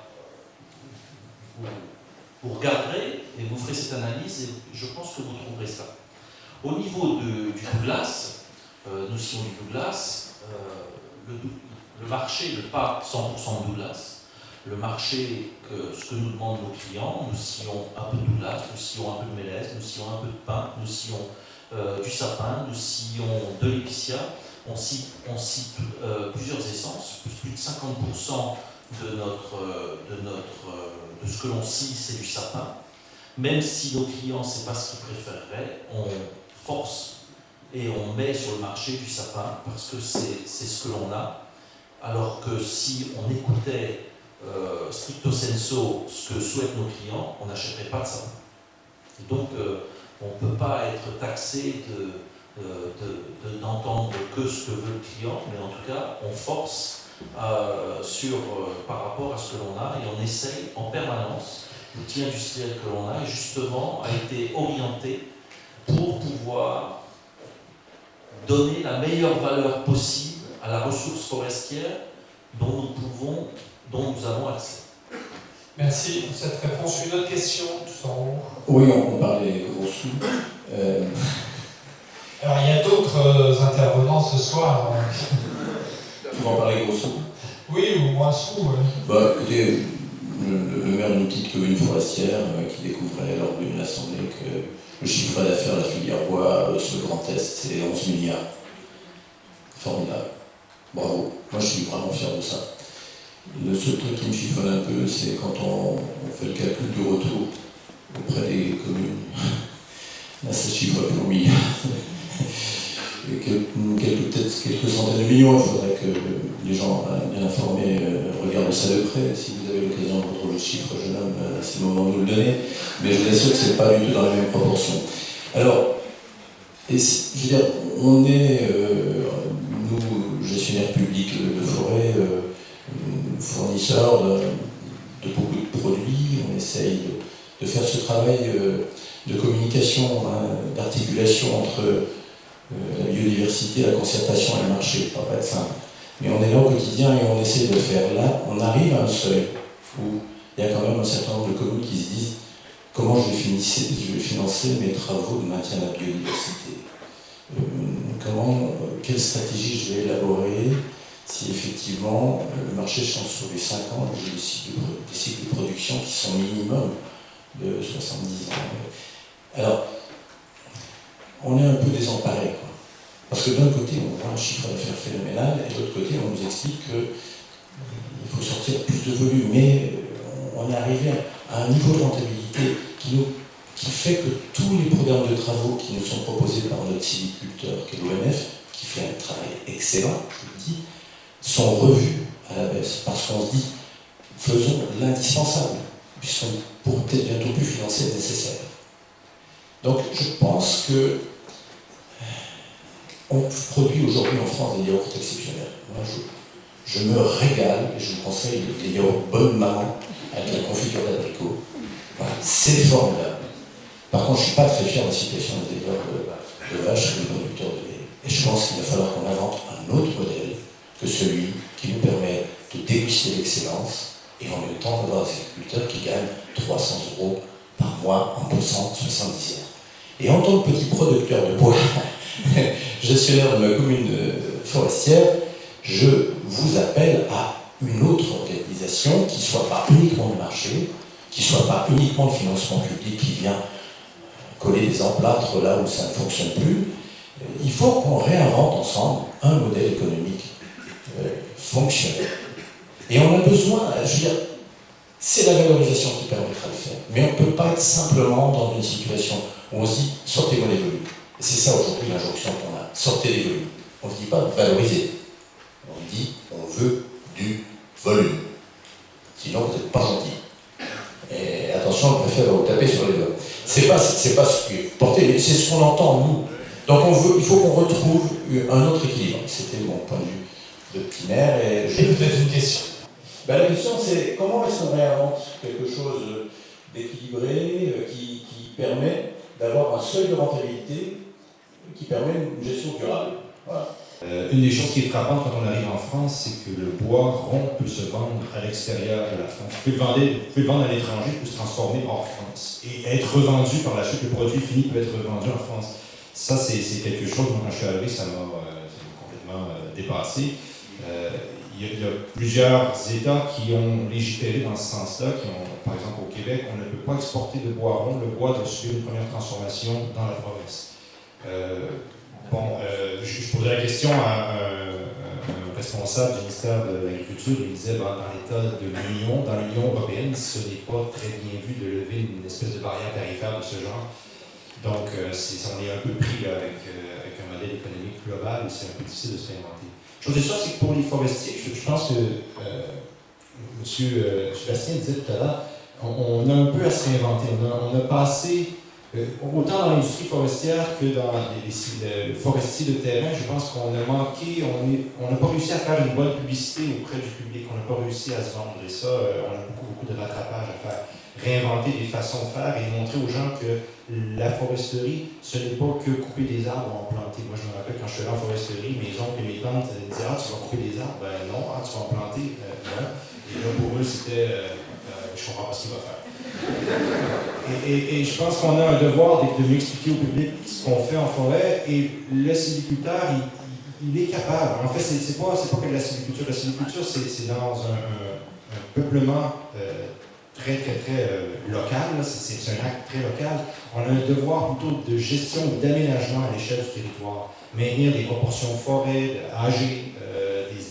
Vous regarderez et vous ferez cette analyse et je pense que vous trouverez ça. Au niveau du Douglas, nous sillons du Douglas, le marché n'est pas 100% Douglas. Le marché, ce que nous demandent nos clients, nous sillons un peu de Douglas, nous sillons un peu de mélèze, nous sillons un peu de pin, nous sillons du sapin, nous sillons de l'épicéa. On cite plusieurs essences, plus de 50% de ce que l'on scie, c'est du sapin. Même si nos clients, c'est pas ce qu'ils préféreraient, on force et on met sur le marché du sapin parce que c'est ce que l'on a. Alors que si on écoutait stricto sensu ce que souhaitent nos clients, on n'achèterait pas de sapin. Et donc, on ne peut pas être taxé d'entendre que ce que veut le client, mais en tout cas, on force par rapport à ce que l'on a et on essaye en permanence. L'outil industriel que l'on a, justement, a été orienté pour pouvoir donner la meilleure valeur possible à la ressource forestière dont nous avons accès. Merci pour cette réponse. Une autre question, tout en haut. Oui, on parlait gros sous. Alors, il y a d'autres intervenants ce soir. Tu vas en parler gros sous? Oui, ou moins sous. Bah, écoutez, le maire d'une petite commune forestière qui découvrait lors d'une assemblée que le chiffre d'affaires de la filière bois sur le Grand Est, c'est 11 milliards. Formidable. Bravo. Moi, je suis vraiment fier de ça. Le seul truc qui me chiffonne un peu, c'est quand on fait le calcul du retour auprès des communes. Là, ça chiffre pour milliards. Et peut-être quelques centaines de millions. Il faudrait que les gens bien informés regardent ça de près. Si vous avez l'occasion de retrouver le chiffre, jeune homme, c'est le moment de vous le donner. Mais je vous assure que ce n'est pas du tout dans les mêmes proportions. Alors, je veux dire, on est, nous, gestionnaires publics de forêt, fournisseurs de beaucoup de produits, on essaye de faire ce travail de communication, d'articulation entre la biodiversité, la concertation et le marché. Ça va pas être simple. Mais on est là au quotidien et on essaie de le faire. Là, on arrive à un seuil où il y a quand même un certain nombre de communes qui se disent comment je vais financer mes travaux de maintien de la biodiversité. Quelle stratégie je vais élaborer si effectivement le marché change sur les 5 ans, j'ai des cycles de production qui sont minimum de 70 ans. Alors, on est un peu désemparés, quoi. Parce que d'un côté, on voit un chiffre d'affaires phénoménal, et de l'autre côté, on nous explique qu'il faut sortir plus de volume. Mais on est arrivé à un niveau de rentabilité qui fait que tous les programmes de travaux qui nous sont proposés par notre sylviculteur, qui est l'ONF, qui fait un travail excellent, je vous le dis, sont revus à la baisse. Parce qu'on se dit, faisons l'indispensable, puisqu'on ne pourra peut-être bientôt plus financer le nécessaire. Donc je pense que on produit aujourd'hui en France des yaourts exceptionnels. Moi, je me régale et je vous conseille des yaourts bonne maman avec la confiture d'abricot. Voilà, c'est formidable. Par contre, je ne suis pas très fier de la situation des éleveurs de vaches et des producteurs de lait. Et je pense qu'il va falloir qu'on invente un autre modèle que celui qui nous permet de déguster l'excellence et en même temps d'avoir des agriculteurs qui gagnent 300 € par mois en bossant 70 heures. Et en tant que petit producteur de bois, gestionnaire de ma commune forestière, je vous appelle à une autre organisation qui ne soit pas uniquement le marché, qui ne soit pas uniquement le financement public qui vient coller des emplâtres là où ça ne fonctionne plus. Il faut qu'on réinvente ensemble un modèle économique fonctionnel. Et on a besoin, je veux dire, c'est la valorisation qui permettra de le faire. Mais on ne peut pas être simplement dans une situation où on se dit « sortez-moi les volumes ». C'est ça aujourd'hui l'injonction qu'on a, sortez les volumes. On ne dit pas valoriser, on dit on veut du volume. Sinon vous n'êtes pas gentil. Et attention, on préfère vous taper sur les doigts. C'est pas ce qui est porté, mais c'est ce qu'on entend nous. Donc il faut qu'on retrouve un autre équilibre. C'était mon point de vue de petit maire. Et peut-être une question. Ben, la question c'est comment est-ce qu'on réinvente quelque chose d'équilibré qui permet d'avoir un seuil de rentabilité qui permet une gestion durable. Voilà. Une des choses qui est frappante quand on arrive en France, c'est que le bois rond peut se vendre à l'extérieur de la France. Vous pouvez le vendre à l'étranger, il peut se transformer hors France et être revendu par la suite. Le produit fini peut être revendu en France. Ça, c'est quelque chose, moi, quand je suis arrivé, ça m'a complètement dépassé. Il y a plusieurs États qui ont légiféré dans ce sens-là, par exemple au Québec, on ne peut pas exporter de bois rond, le bois doit suivre une première transformation dans la province. Je posais la question à un responsable du ministère de l'Agriculture, il disait dans l'Union européenne, ce n'est pas très bien vu de lever une espèce de barrière tarifaire de ce genre. Donc, on est un peu pris là, avec un modèle économique global, c'est un peu difficile de se réinventer. Chose est sûre, c'est que pour les forestiers, je pense que M. Bastien disait tout à l'heure, on a un peu à se réinventer. On a passé, autant dans l'industrie forestière que dans les forestiers de terrain, je pense qu'on a manqué, on n'a pas réussi à faire une bonne publicité auprès du public, on n'a pas réussi à se vendre. Et ça, on a beaucoup de rattrapage à faire. Réinventer des façons de faire et montrer aux gens que la foresterie, ce n'est pas que couper des arbres ou en planter. Moi, je me rappelle quand je suis allé en foresterie, mes oncles et mes tantes disaient « Ah, tu vas couper des arbres? » Ben non. « Ah, tu vas en planter? » Non. Et là, pour eux, c'était je comprends pas ce qu'il va faire. Et je pense qu'on a un devoir de mieux expliquer au public ce qu'on fait en forêt. Et le sylviculteur, il est capable. En fait, c'est pas que de la sylviculture. La sylviculture, c'est dans un peuplement très local, c'est un acte très local. On a un devoir plutôt de gestion, d'aménagement à l'échelle du territoire. Maintenir des proportions de forêt âgées,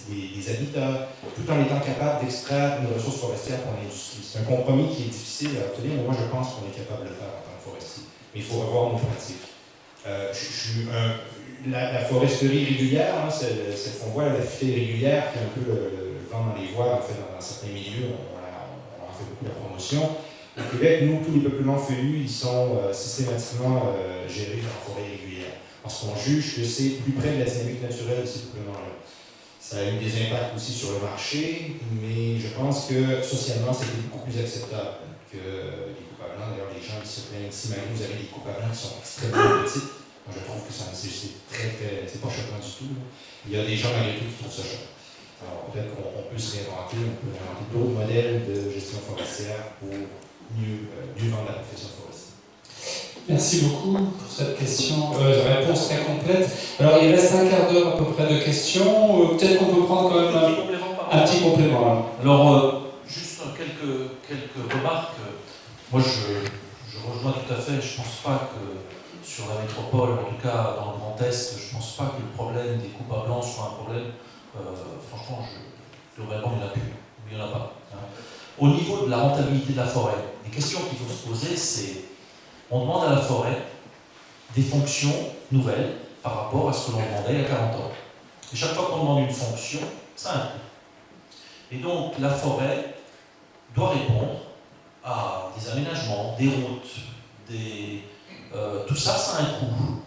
des habitats, tout en étant capable d'extraire une ressource forestière pour l'industrie. C'est un compromis qui est difficile à obtenir, mais moi je pense qu'on est capable de le faire en tant que forestier. Mais il faut revoir nos pratiques. La foresterie régulière, hein, on voit la futaie régulière qui est un peu le vent dans les voiles, en fait, dans certains milieux, on fait beaucoup de promotion. Au Québec, nous, tous les peuplements feuillus, ils sont systématiquement gérés en forêt régulière. Parce qu'on juge que c'est plus près de la dynamique naturelle de ces peuplements-là. Ça a eu des impacts aussi sur le marché, mais je pense que socialement, c'était beaucoup plus acceptable que les coupes à blanc. D'ailleurs, les gens qui se plaignent, si maintenant vous avez des coupes à blanc qui sont extrêmement petites, moi je trouve que c'est pas choquant du tout. Là. Il y a des gens malgré tout qui trouvent ça choquant. Alors peut-être qu'on peut se réinventer, on peut inventer d'autres modèles de gestion forestière pour mieux vendre la profession forestière. Merci beaucoup pour cette question, réponse très complète. Alors il reste un quart d'heure à peu près de questions, peut-être qu'on peut prendre quand même un petit complément. Là. Alors, juste quelques remarques. Moi je rejoins tout à fait, je ne pense pas que sur la métropole, en tout cas dans le Grand Est, je ne pense pas que le problème des coupes à blanc soit un problème. Franchement, globalement, il n'y en a pas. Hein. Au niveau de la rentabilité de la forêt, les questions qu'il faut se poser, c'est on demande à la forêt des fonctions nouvelles par rapport à ce que l'on demandait il y a 40 ans. Et chaque fois qu'on demande une fonction, ça a un coût. Et donc, la forêt doit répondre à des aménagements, des routes, tout ça, ça a un coût.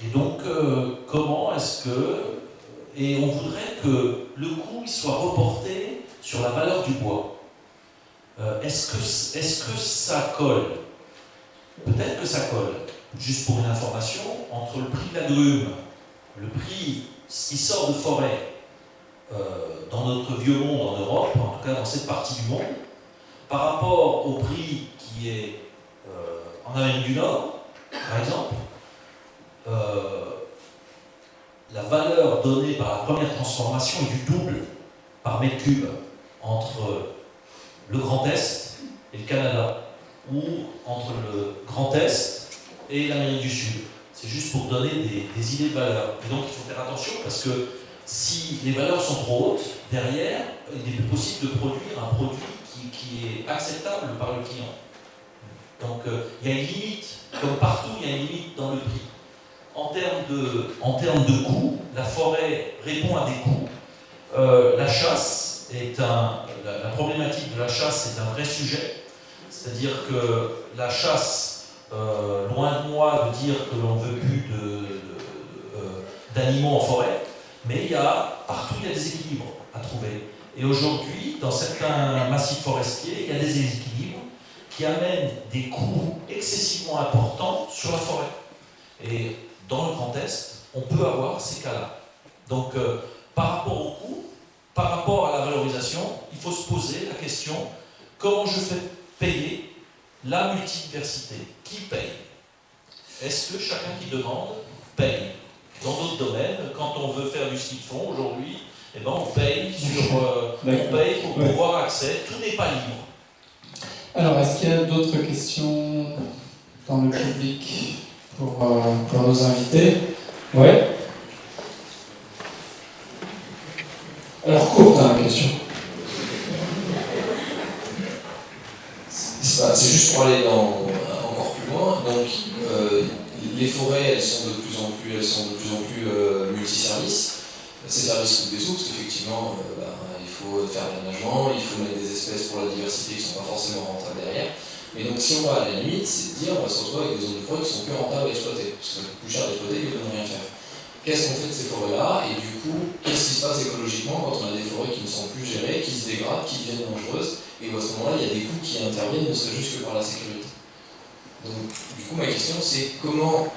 Et donc, comment est-ce que... Et on voudrait que le coût il soit reporté sur la valeur du bois. Est-ce que ça colle? Peut-être que ça colle. Juste pour une information, entre le prix de la grume, le prix qui sort de forêt dans notre vieux monde en Europe, en tout cas dans cette partie du monde, par rapport au prix qui est en Amérique du Nord, par exemple, la valeur donnée par la première transformation est du double par mètre cube entre le Grand Est et le Canada, ou entre le Grand Est et l'Amérique du Sud. C'est juste pour donner des idées de valeur. Et donc il faut faire attention parce que si les valeurs sont trop hautes, derrière, il n'est plus possible de produire un produit qui est acceptable par le client. Donc il y a une limite, comme partout, il y a une limite dans le prix. En termes de coûts, la forêt répond à des coûts. La chasse la problématique de la chasse est un vrai sujet. C'est-à-dire que la chasse, loin de moi de dire que l'on ne veut plus d'animaux en forêt, mais partout il y a des équilibres à trouver. Et aujourd'hui, dans certains massifs forestiers, il y a des déséquilibres qui amènent des coûts excessivement importants sur la forêt. Et dans le Grand Est, on peut avoir ces cas-là. Donc, par rapport au coût, par rapport à la valorisation, il faut se poser la question, comment je fais payer la multidiversité? Qui paye? Est-ce que chacun qui demande paye? Dans d'autres domaines, quand on veut faire du ski de fond aujourd'hui, eh ben on paye pour pouvoir accès, tout n'est pas libre. Alors, est-ce qu'il y a d'autres questions dans le public pour nos invités? Oui. Alors courte hein, la question. C'est juste pour aller encore plus loin. Donc, les forêts, elles sont de plus en plus multiservices. Ces services coûtent des sous, parce qu'effectivement, il faut faire de l'aménagement, il faut mettre des espèces pour la diversité qui ne sont pas forcément rentables derrière. Mais donc, si on va à la limite, c'est de dire on va se retrouver avec des zones de forêt qui sont plus rentables à exploiter, parce que ça coûte plus cher d'exploiter que de ne rien faire. Qu'est-ce qu'on fait de ces forêts-là? Et du coup, qu'est-ce qui se passe écologiquement quand on a des forêts qui ne sont plus gérées, qui se dégradent, qui deviennent dangereuses, et où à ce moment-là, il y a des coûts qui interviennent, ne serait-ce juste que par la sécurité. Donc, du coup, ma question, c'est comment,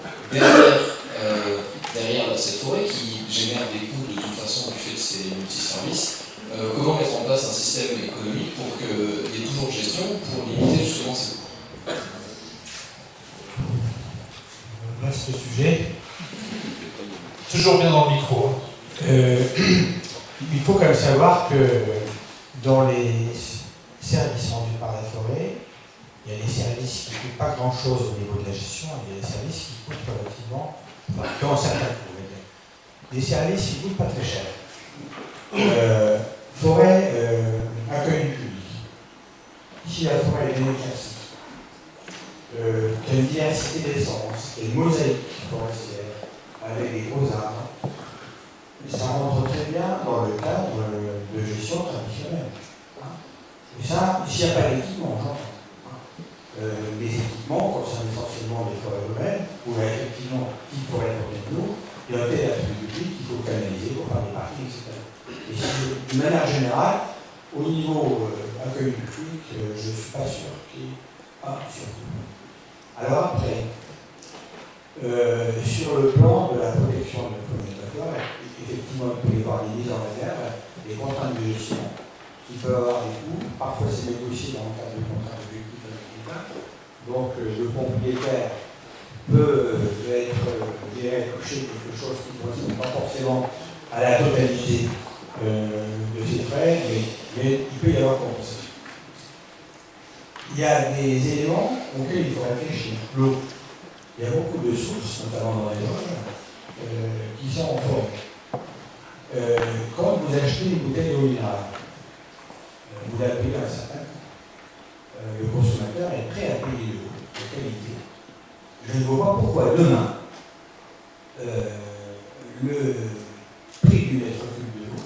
derrière cette forêt qui génère des coûts de toute façon du fait de ces multiservices, comment mettre en place un système économique pour qu'il y ait toujours gestion pour limiter justement ces coûts? Vaste sujet. Toujours bien dans le micro. Il faut quand même savoir que dans les services rendus par la forêt, il y a des services qui ne coûtent pas grand-chose au niveau de la gestion, et il y a des services qui coûtent relativement, qui ont un certain coût. Des services qui ne coûtent pas très cher. Forêt, accueil du public. Ici, la forêt est bien éclaircie. Il y a une diversité d'essences, et une mosaïque forestière, avec des gros arbres. Et ça rentre très bien dans le cadre de gestion traditionnelle. Et ça, s'il n'y a pas d'équipement, j'entends. Les équipements concernent essentiellement les forêts urbaines, où il y a effectivement une forêt de l'eau, il y a un tel afflux public qu'il faut canaliser pour faire des parkings, etc. Et d'une manière générale, au niveau accueil du public, je ne suis pas sûr qu'il y ait un surtout. Alors après, sur le plan de la protection de la faune et de la flore, effectivement, il peut y avoir des mises en réserve, des contraintes de gestion qui peuvent avoir des coûts. Parfois, c'est négocié dans le cadre de contraintes objectives avec l'État. Donc, le propriétaire peut être touché quelque chose qui ne correspond pas forcément à la totalité de ses frais, mais il peut y avoir compensation. Il y a des éléments auxquels il faut réfléchir. L'eau. Il y a beaucoup de sources, notamment dans les Vosges, qui sont en forêt. Quand vous achetez une bouteille d'eau minérale, vous la payez un certain coût. Le consommateur est prêt à payer l'eau de qualité. Je ne vois pas pourquoi demain, le prix du mètre cube de l'eau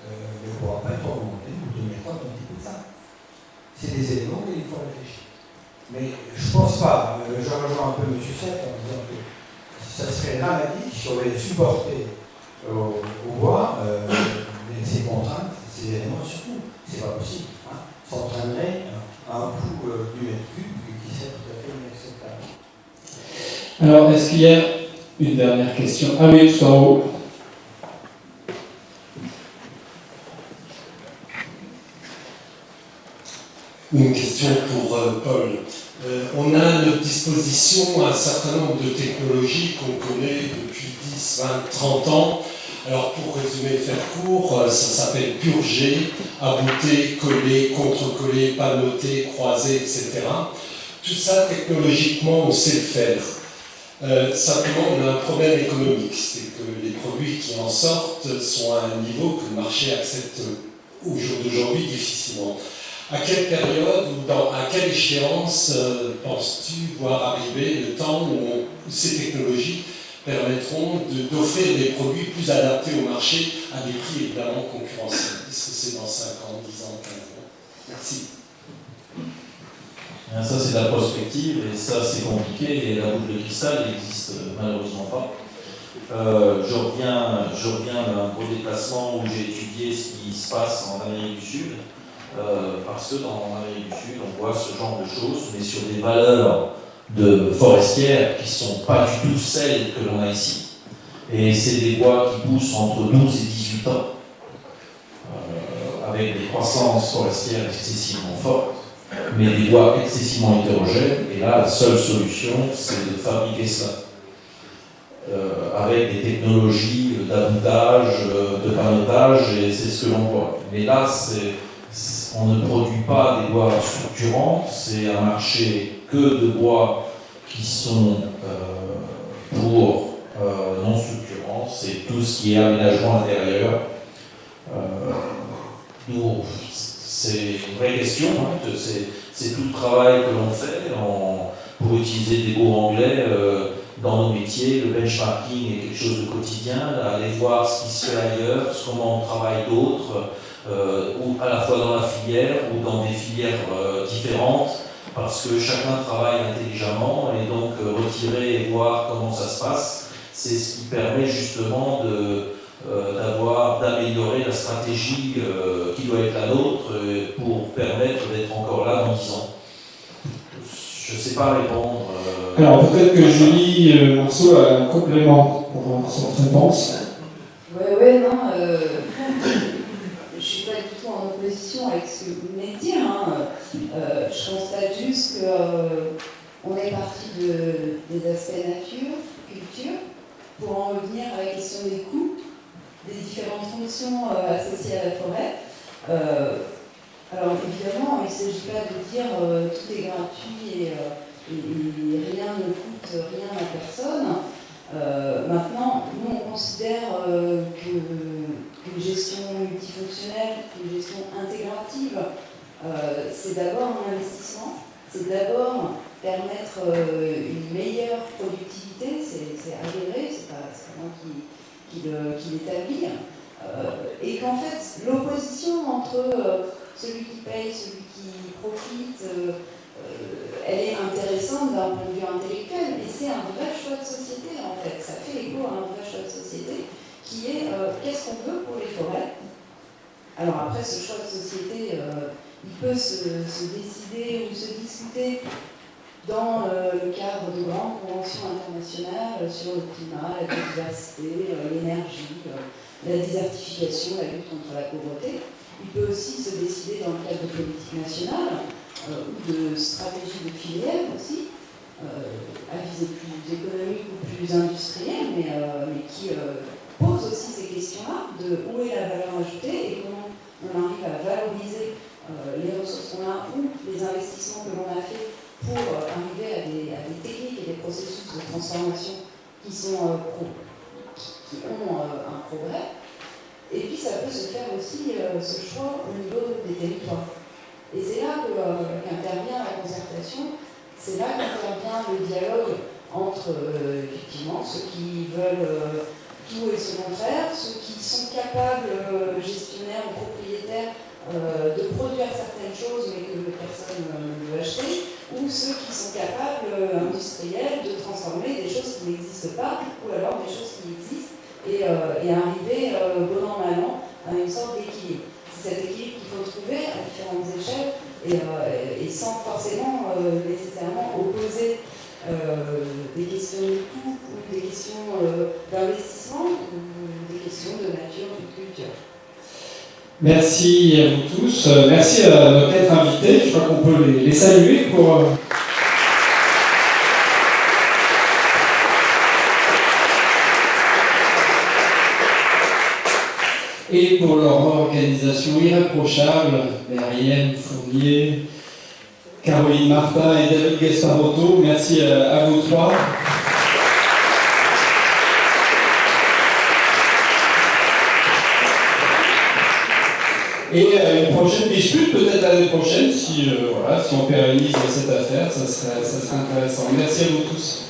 ne pourra pas être augmenté ou tenir compte un petit peu de ça. C'est des éléments qu'il faut réfléchir. Mais je ne pense pas, je rejoins un peu M. Sec en disant que ça serait dramatique si on avait supporté au bois ces contraintes, ces éléments, surtout, c'est pas possible. Ça entraînerait un coût du mètre cube qui serait tout à fait inacceptable. Alors, est-ce qu'il y a une dernière question? Ah oui, tout en haut. Une question pour Paul. On a à notre disposition un certain nombre de technologies qu'on connaît depuis 10, 20, 30 ans. Alors pour résumer, faire court, ça s'appelle purger, abouter, coller, contre-coller, panoter, croiser, etc. Tout ça, technologiquement, on sait le faire. Simplement, on a un problème économique, c'est que les produits qui en sortent sont à un niveau que le marché accepte au jour d'aujourd'hui difficilement. À quelle période ou à quelle échéance penses-tu voir arriver le temps où ces technologies permettront d'offrir des produits plus adaptés au marché à des prix évidemment concurrentiels? Est-ce que c'est dans 5 ans, 10 ans, 15 ans? Merci. Ça, c'est de la prospective, et ça, c'est compliqué, et la boule de cristal n'existe malheureusement pas. Je reviens d'un gros déplacement où j'ai étudié ce qui se passe en Amérique du Sud, parce que dans l'Amérique du Sud, on voit ce genre de choses, mais sur des valeurs forestières qui ne sont pas du tout celles que l'on a ici. Et c'est des bois qui poussent entre 12 et 18 ans, avec des croissances forestières excessivement fortes, mais des bois excessivement hétérogènes. Et là, la seule solution, c'est de fabriquer cela. Avec des technologies d'aboutage, de panotage, et c'est ce que l'on voit. Mais là, on ne produit pas des bois structurants, c'est un marché que de bois qui sont pour non structurants, c'est tout ce qui est aménagement intérieur, C'est une vraie question, hein. C'est tout le travail que l'on fait pour utiliser des mots anglais dans nos métiers. Le benchmarking est quelque chose de quotidien, aller voir ce qui se fait ailleurs, comment on travaille d'autres, ou à la fois dans la filière ou dans des filières différentes, parce que chacun travaille intelligemment, et donc retirer et voir comment ça se passe, c'est ce qui permet justement d'améliorer la stratégie qui doit être la nôtre pour permettre d'être encore là dans 10 ans. Je ne sais pas répondre. Alors peut-être que Julie Marceau a un complément pour cette réponse. Oui, non. Je ne suis pas du tout en opposition avec ce que vous venez de dire. Je constate juste qu'on est parti des aspects nature, culture, pour en revenir à la question des coûts, des différentes fonctions associées à la forêt. Alors évidemment, il ne s'agit pas de dire tout est gratuit et rien ne coûte rien à personne. Maintenant, nous on considère qu'une gestion multifonctionnelle, qu'une gestion intégrative, c'est d'abord un investissement, c'est d'abord permettre une meilleure productivité, c'est avéré, c'est pas moi qui l'établit, et qu'en fait l'opposition entre celui qui paye, celui qui profite, elle est intéressante d'un point de vue intellectuel, et c'est un vrai choix de société en fait, ça fait écho à un vrai choix de société qui est qu'est-ce qu'on veut pour les forêts. Alors après ce choix de société, il peut se décider ou se discuter dans le cadre de grandes conventions internationales sur le climat, la biodiversité, l'énergie, la désertification, la lutte contre la pauvreté. Il peut aussi se décider dans le cadre de politiques nationales ou de stratégies de filière aussi, à visée plus économique ou plus industrielle, mais qui pose aussi ces questions-là de où est la valeur ajoutée et comment on arrive à valoriser les ressources qu'on a ou les investissements que l'on a fait pour arriver à des techniques et des processus de transformation qui ont un progrès. Et puis ça peut se faire aussi ce choix au niveau des territoires. Et c'est là qu'intervient la concertation, c'est là qu'intervient le dialogue entre effectivement ceux qui veulent tout et ce contraire, ceux qui sont capables, gestionnaires ou propriétaires, de produire certaines choses mais que personne ne veut acheter, ou ceux qui sont capables, industriels, de transformer des choses qui n'existent pas, ou alors des choses qui existent, et arriver bon an mal an à une sorte d'équilibre. C'est cet équilibre qu'il faut trouver à différentes échelles et sans forcément nécessairement opposer des questions de coût ou des questions d'investissement ou des questions de nature ou de culture. Merci à vous tous. Merci à nos 4 invités. Je crois qu'on peut les saluer pour... Et pour leur organisation irréprochable, Marianne Fournier, Caroline Martin et David Gasparotto, merci à vous 3. Et une prochaine dispute, peut-être l'année prochaine, si on pérennise cette affaire, ça serait intéressant. Merci à vous tous.